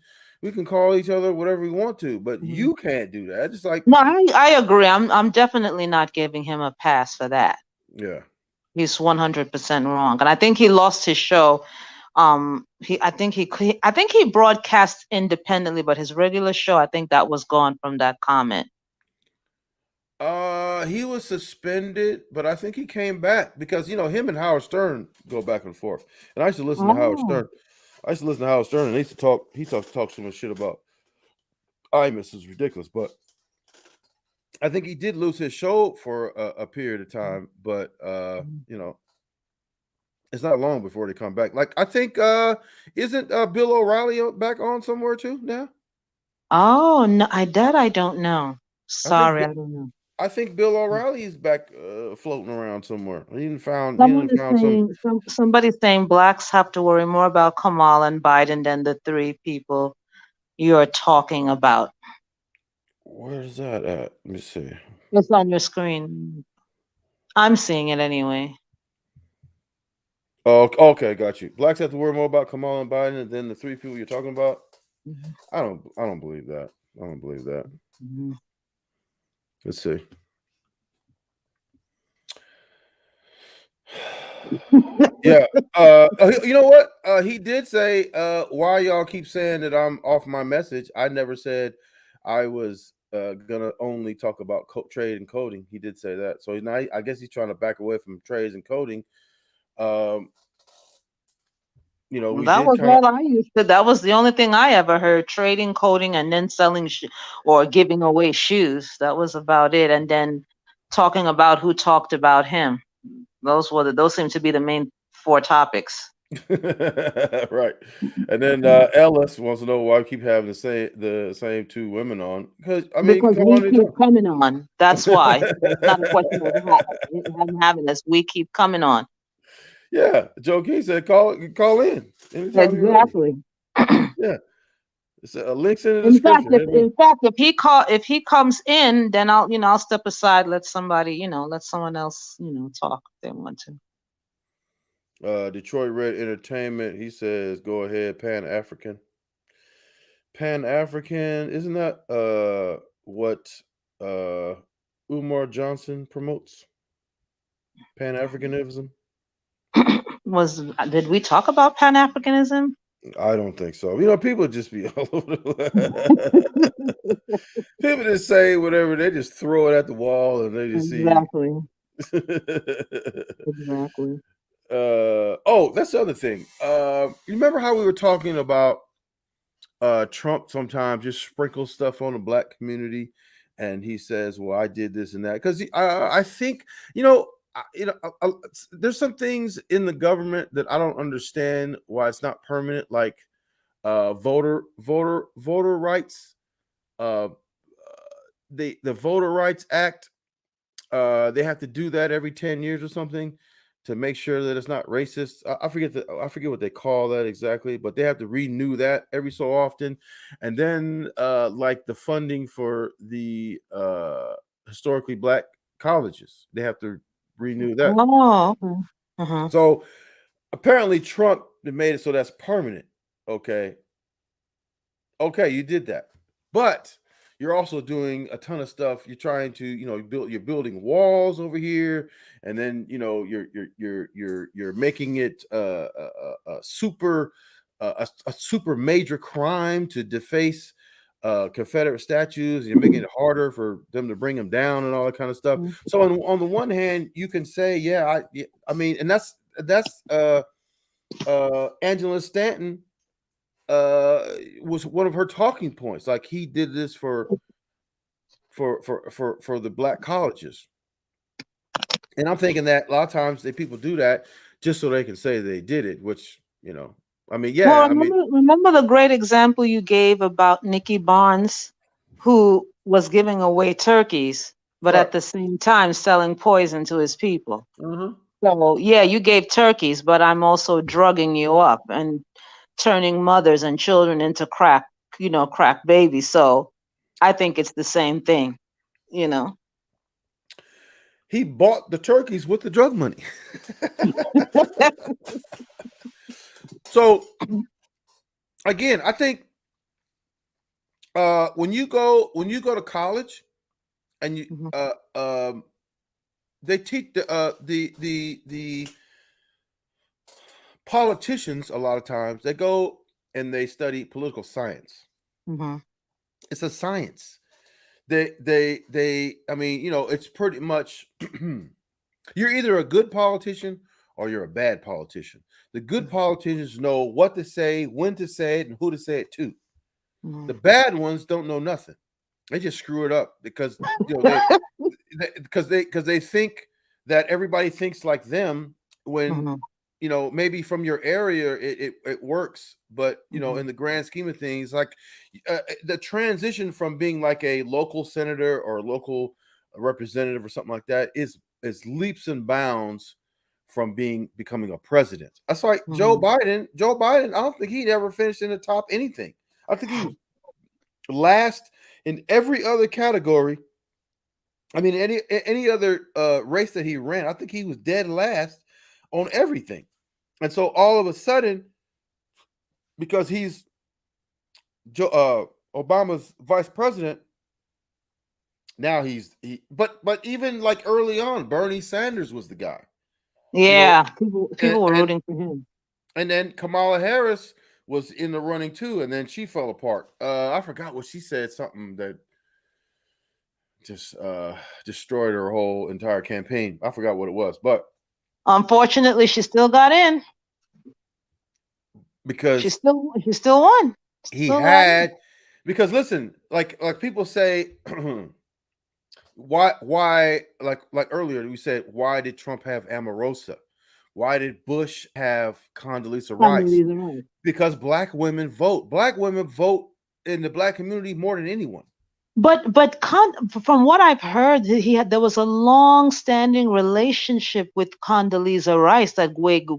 call each other whatever we want to, but you can't do that. Just like No, I agree. I'm definitely not giving him a pass for that. yeah, he's 100% wrong, and I think he lost his show. I think he broadcast independently, but his regular show, I think that was gone from that comment. He was suspended, but I think he came back because you know him and Howard Stern go back and forth. And I used to listen to Howard Stern. And he used to talk. He talked so much shit about Imus is ridiculous, but I think he did lose his show for a period of time. But you know, it's not long before they come back. Like I think isn't Bill O'Reilly back on somewhere too now? Oh no, I don't know. Sorry, I don't know. I think Bill O'Reilly is back floating around somewhere. He found Somebody's saying blacks have to worry more about Kamala and Biden than the three people you're talking about. Where's that at? Let me see. It's on your screen. I'm seeing it anyway. Oh, okay, got you. Blacks have to worry more about Kamala and Biden than the three people you're talking about. I don't believe that. I don't believe that. Let's see. Yeah. You know what? He did say, why y'all keep saying that I'm off my message? I never said I was gonna only talk about trade and coding. He did say that. So now I guess he's trying to back away from trades and coding. You know, that was the only thing I ever heard: trading, coding, and then selling or giving away shoes. That was about it. And then talking about who talked about him. Those seem to be the main 4 topics. Right. And then Ellis wants to know why I keep having the same 2 women on. Because we keep coming on. That's why. It's not a question of having us. We keep coming on. Yeah, Joe King said call in. Exactly. Yeah. It's links in the description. In fact, if he comes in, then I'll step aside, let someone else, talk if they want to. Detroit Red Entertainment, he says go ahead, Pan-African. Pan-African, isn't that what Umar Johnson promotes? Pan-Africanism? Did we talk about Pan-Africanism? I don't think so. You know, people just be all over people just say whatever, they just throw it at the wall and they just exactly. see. Exactly. Oh, that's the other thing. You remember how we were talking about Trump sometimes just sprinkles stuff on the black community, and he says, "Well, I did this and that," because I think there's some things in the government that I don't understand why it's not permanent, like voter rights. the Voter Rights Act, they have to do that every 10 years or something to make sure that it's not racist. I forget what they call that exactly, but they have to renew that every so often. And then like the funding for the historically black colleges, they have to renew that. Oh, okay. Uh-huh. So apparently Trump made it so that's permanent. Okay, you did that, but you're also doing a ton of stuff. You're trying to, you're building walls over here, and then you're making it a super major crime to deface Confederate statues. You're making it harder for them to bring them down and all that kind of stuff. So on the one hand, you can say, I mean, and that's Angela Stanton was one of her talking points. Like, he did this for the black colleges. And I'm thinking that a lot of times people do that just so they can say they did it, which, I mean, yeah. Well, remember the great example you gave about Nikki Barnes, who was giving away turkeys, but Right. at the same time selling poison to his people. Mm-hmm. So yeah, you gave turkeys, but I'm also drugging you up and turning mothers and children into crack babies. So I think it's the same thing, He bought the turkeys with the drug money. So again, I think when you go to college and you they teach the politicians, a lot of times they go and they study political science. Mm-hmm. It's a science. I mean, it's pretty much you're either a good politician or you're a bad politician. The good politicians know what to say, when to say it, and who to say it to. The bad ones don't know nothing. They just screw it up because they think that everybody thinks like them when maybe from your area it works, but in the grand scheme of things, like the transition from being like a local senator or a local representative or something like that is leaps and bounds from becoming a president. That's like Joe Biden. I don't think he'd ever finished in the top anything. I think he was last in every other category. I mean, any other race that he ran, I think he was dead last on everything. And so all of a sudden, because he's Obama's vice president, now but even like early on, Bernie Sanders was the guy. Yeah, people were rooting for him. And then Kamala Harris was in the running too, and then she fell apart. I forgot what she said, something that just destroyed her whole entire campaign. I forgot what it was, but unfortunately, she still got in because she still won. Because listen, like people say, why like earlier we said, why did Trump have Omarosa? Why did Bush have Condoleezza Rice? Because black women vote. Black women vote in the black community more than anyone. But from what I've heard, there was a long-standing relationship with Condoleezza Rice that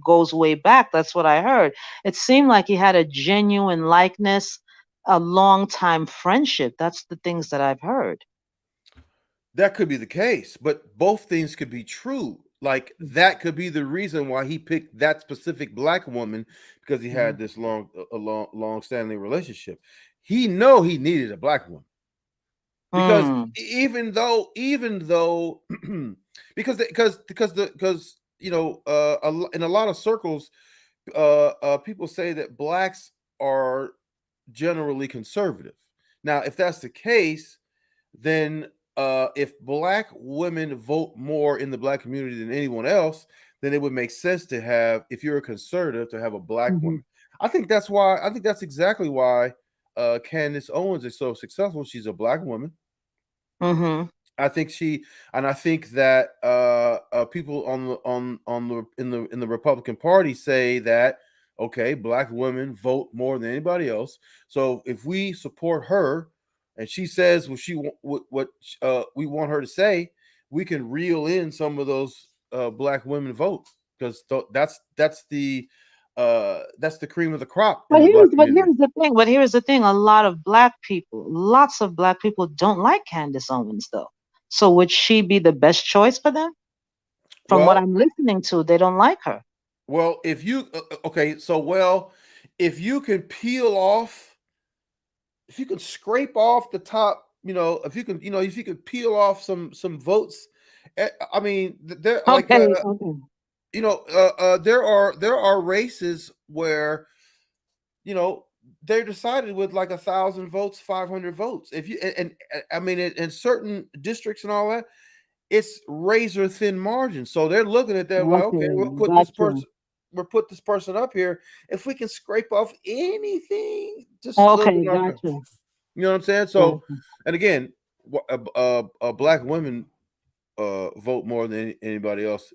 goes way back. That's what I heard. It seemed like he had a genuine likeness, a long-time friendship. That's the things that I've heard. That could be the case, but both things could be true. Like, that could be the reason why he picked that specific black woman, because he had this long-standing relationship. He needed a black woman. Because even though because in a lot of circles people say that blacks are generally conservative. Now, if that's the case, then if black women vote more in the black community than anyone else, then it would make sense to have, if you're a conservative, to have a black woman. I think that's exactly why Candace Owens is so successful. She's a black woman. I think that people in the Republican Party say that, okay, black women vote more than anybody else. So if we support her, and she says what we want her to say, we can reel in some of those black women vote, because that's the cream of the crop in the black community. Here's the thing. A lot of black people, lots of black people don't like Candace Owens though. So would she be the best choice for them? From what I'm listening to, they don't like her. Well, if you if you can if you can scrape off the top, if you can peel off some votes, I mean, there there are races where they're decided with like 1,000 votes, 500 votes. If you and I mean, in certain districts and all that, it's razor thin margins. So they're looking at that like, okay, we'll put this person up here. If we can scrape off anything, just a little bit, you know what I'm saying? So, and again, black women vote more than anybody else.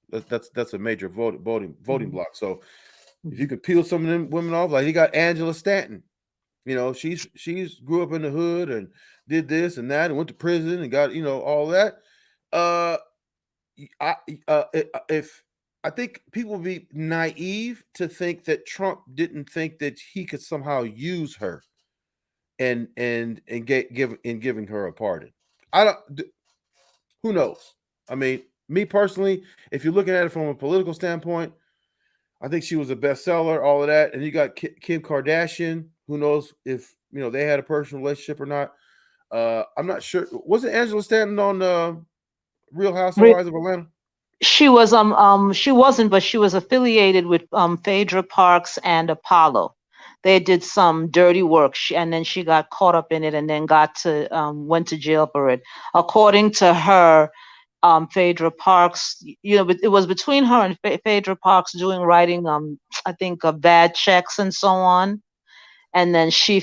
That's a major voting block. So if you could peel some of them women off, like you got Angela Stanton, she's grew up in the hood and did this and that and went to prison and got all that. I think people would be naive to think that Trump didn't think that he could somehow use her and giving her a pardon. Who knows? I mean, me personally, if you're looking at it from a political standpoint, I think she was a bestseller, all of that. And you got Kim Kardashian. Who knows if they had a personal relationship or not? I'm not sure. Wasn't Angela Stanton on Real Housewives of Atlanta? She was she wasn't, but she was affiliated with Phaedra Parks and Apollo. They did some dirty work, and then she got caught up in it, and then went to jail for it. According to her, Phaedra Parks, it was between her and Phaedra Parks writing I think bad checks and so on, and then she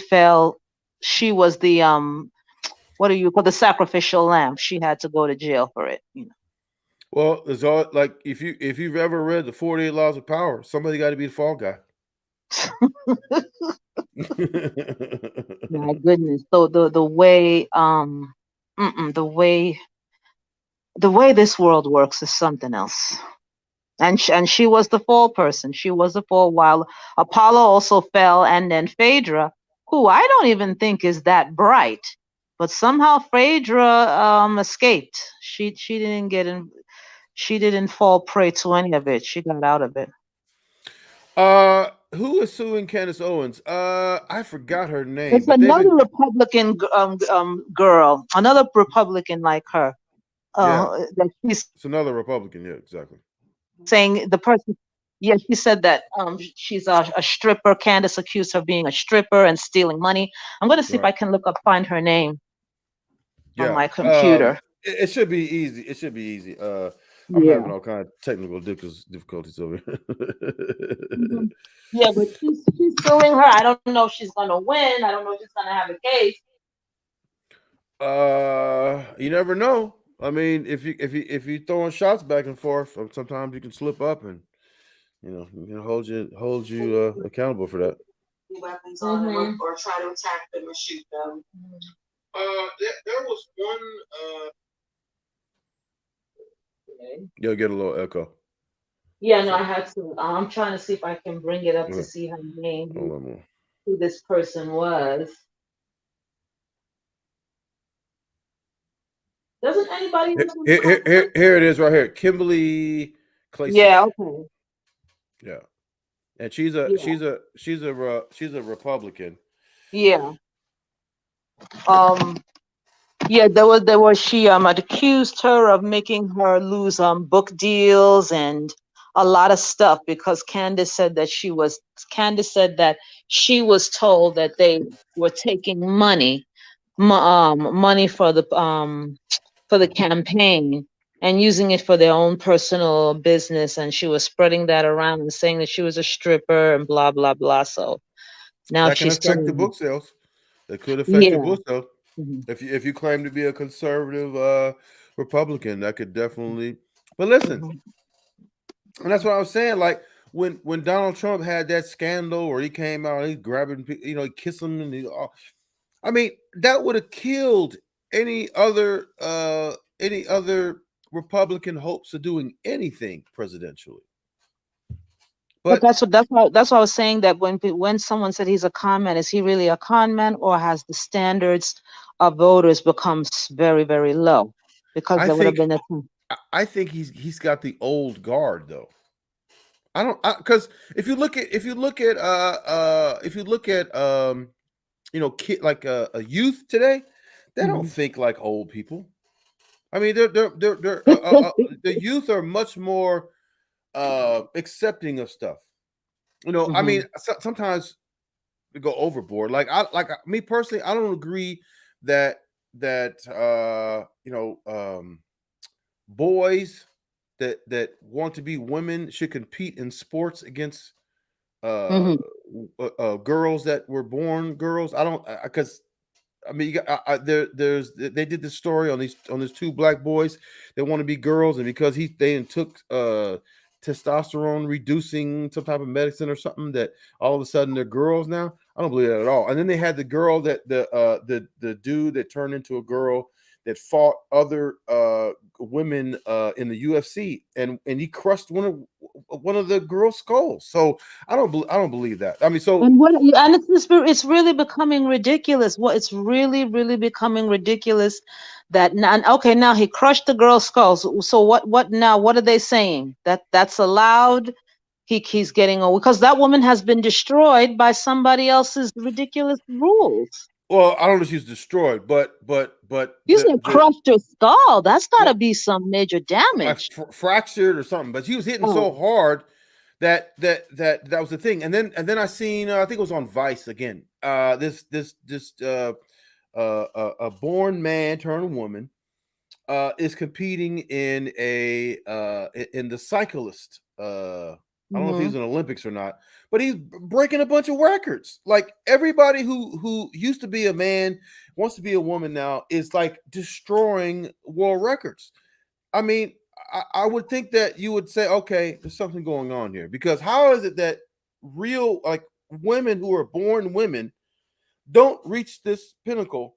was the what do you call the sacrificial lamb? She had to go to jail for it. Well, it's all like if you've ever read the 48 Laws of Power, somebody got to be the fall guy. My goodness. So the way this world works is something else. And she was the fall person. She was the fall, while Apollo also fell, and then Phaedra, who I don't even think is that bright, but somehow Phaedra escaped. She didn't get in. She didn't fall prey to any of it. She got out of it. Who is suing Candace Owens? I forgot her name. It's another Republican girl, another Republican like her. It's another Republican. Yeah, exactly. Saying the person, she said that she's a stripper. Candace accused her of being a stripper and stealing money. I'm going to see if I can find her name on my computer. It should be easy. It should be easy. I'm having all kind of technical difficulties over here. Yeah, but she's suing her. I don't know if she's gonna win. I don't know if she's gonna have a case. You never know. I mean, if you throwing shots back and forth, sometimes you can slip up, and you can hold you accountable for that. Weapons on them or try to attack them or shoot them. There was one. You'll get a little echo. Yeah, no, I had to. I'm trying to see if I can bring it up to see her name, who this person was. Doesn't anybody know? Here it is, right here. Kimberly Clayson. Yeah. Okay. Yeah, and she's a Republican. Yeah. Yeah, there was she accused her of making her lose book deals and a lot of stuff because Candace said that she was told that they were taking money for the campaign and using it for their own personal business, and she was spreading that around and saying that she was a stripper and blah blah blah. So now that can affect the book sales. That could affect your book sales. If you claim to be a conservative Republican, that could definitely. But listen, and that's what I was saying. Like when Donald Trump had that scandal, or he came out, he grabbing, he kissed him, and I mean, that would have killed any other Republican hopes of doing anything presidentially. But that's what I was saying, that when someone said he's a con man, is he really a con man, or has the standards of voters become very, very low? Because there would have been I think he's got the old guard though. I don't, because if you look at kid like a youth today, they don't think like old people. I mean, the youth are much more accepting of stuff. I mean, sometimes we go overboard. Like me personally, I don't agree that boys that want to be women should compete in sports against girls that were born girls. I don't, because I mean, you got, they did this story on these two black boys that want to be girls, and because they took testosterone reducing some type of medicine or something, that all of a sudden they're girls now. I don't believe that at all. And then they had the girl that the dude that turned into a girl that fought other women in the UFC, and he crushed one of the girls' skulls. So I don't believe that. I mean, and it's really becoming ridiculous. It's really, really becoming ridiculous that now he crushed the girl's skulls. So what now? What are they saying? That's allowed? He's getting over because that woman has been destroyed by somebody else's ridiculous rules. Well, I don't know if she's destroyed, but you said crushed her skull. That's got to be some major damage, like fractured or something. But she was hitting so hard that was the thing. And then I seen I think it was on Vice again. This a born man turned woman is competing in the cyclist. I don't know if he's in the Olympics or not, but he's breaking a bunch of records. Like everybody who used to be a man wants to be a woman now is like destroying world records. I mean, I would think that you would say, okay, there's something going on here, because how is it that real like women who are born women don't reach this pinnacle,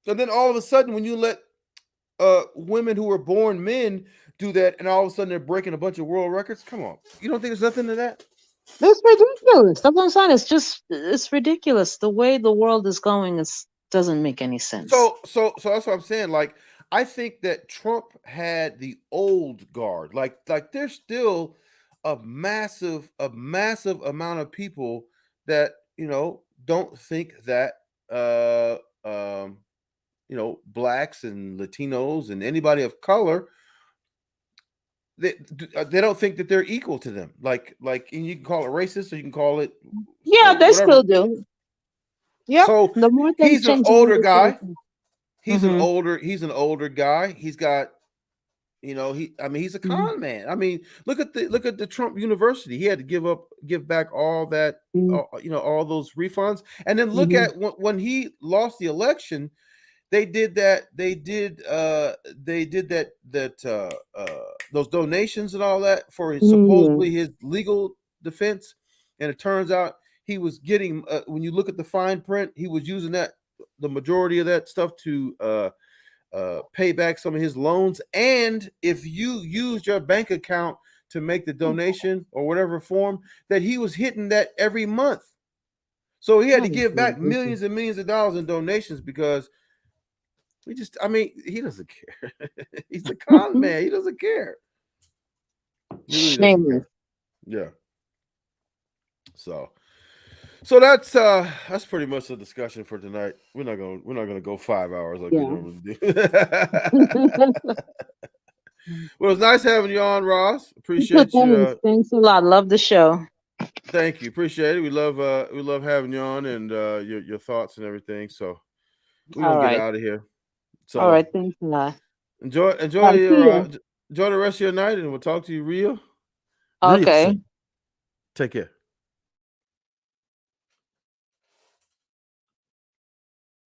and then all of a sudden when you let women who are born men do that, and all of a sudden they're breaking a bunch of world records? Come on, you don't think there's nothing to that? It's ridiculous. That's what I'm saying. It's ridiculous. The way the world is going doesn't make any sense. So that's what I'm saying. Like, I think that Trump had the old guard. Like there's still a massive amount of people that don't think that blacks and Latinos and anybody of color, they don't think that they're equal to them. Like, and you can call it racist, or you can call it they still do. Yeah. So the more he's an older guy. He's Mm-hmm. an older guy. He's got, he's a con man. I mean, look at the Trump University. He had to give back all that, all those refunds. And then look at when he lost the election, they did those donations and all that for supposedly his legal defense. And it turns out he was getting, when you look at the fine print, he was using the majority of that stuff to pay back some of his loans. And if you use your bank account to make the donation or whatever form, that he was hitting that every month. So he had to give back millions and millions of dollars in donations because he doesn't care. He's a con man. He doesn't care. He really doesn't care. Yeah. So that's pretty much the discussion for tonight. We're not gonna go 5 hours like we normally do. Well, it's nice having you on, Ross. Appreciate you. Thanks a lot. Love the show. Thank you. Appreciate it. We love having you on and your thoughts and everything. So we're gonna get out of here. So all right, thanks a lot. Enjoy the rest of your night, and we'll talk to you real okay. Take care.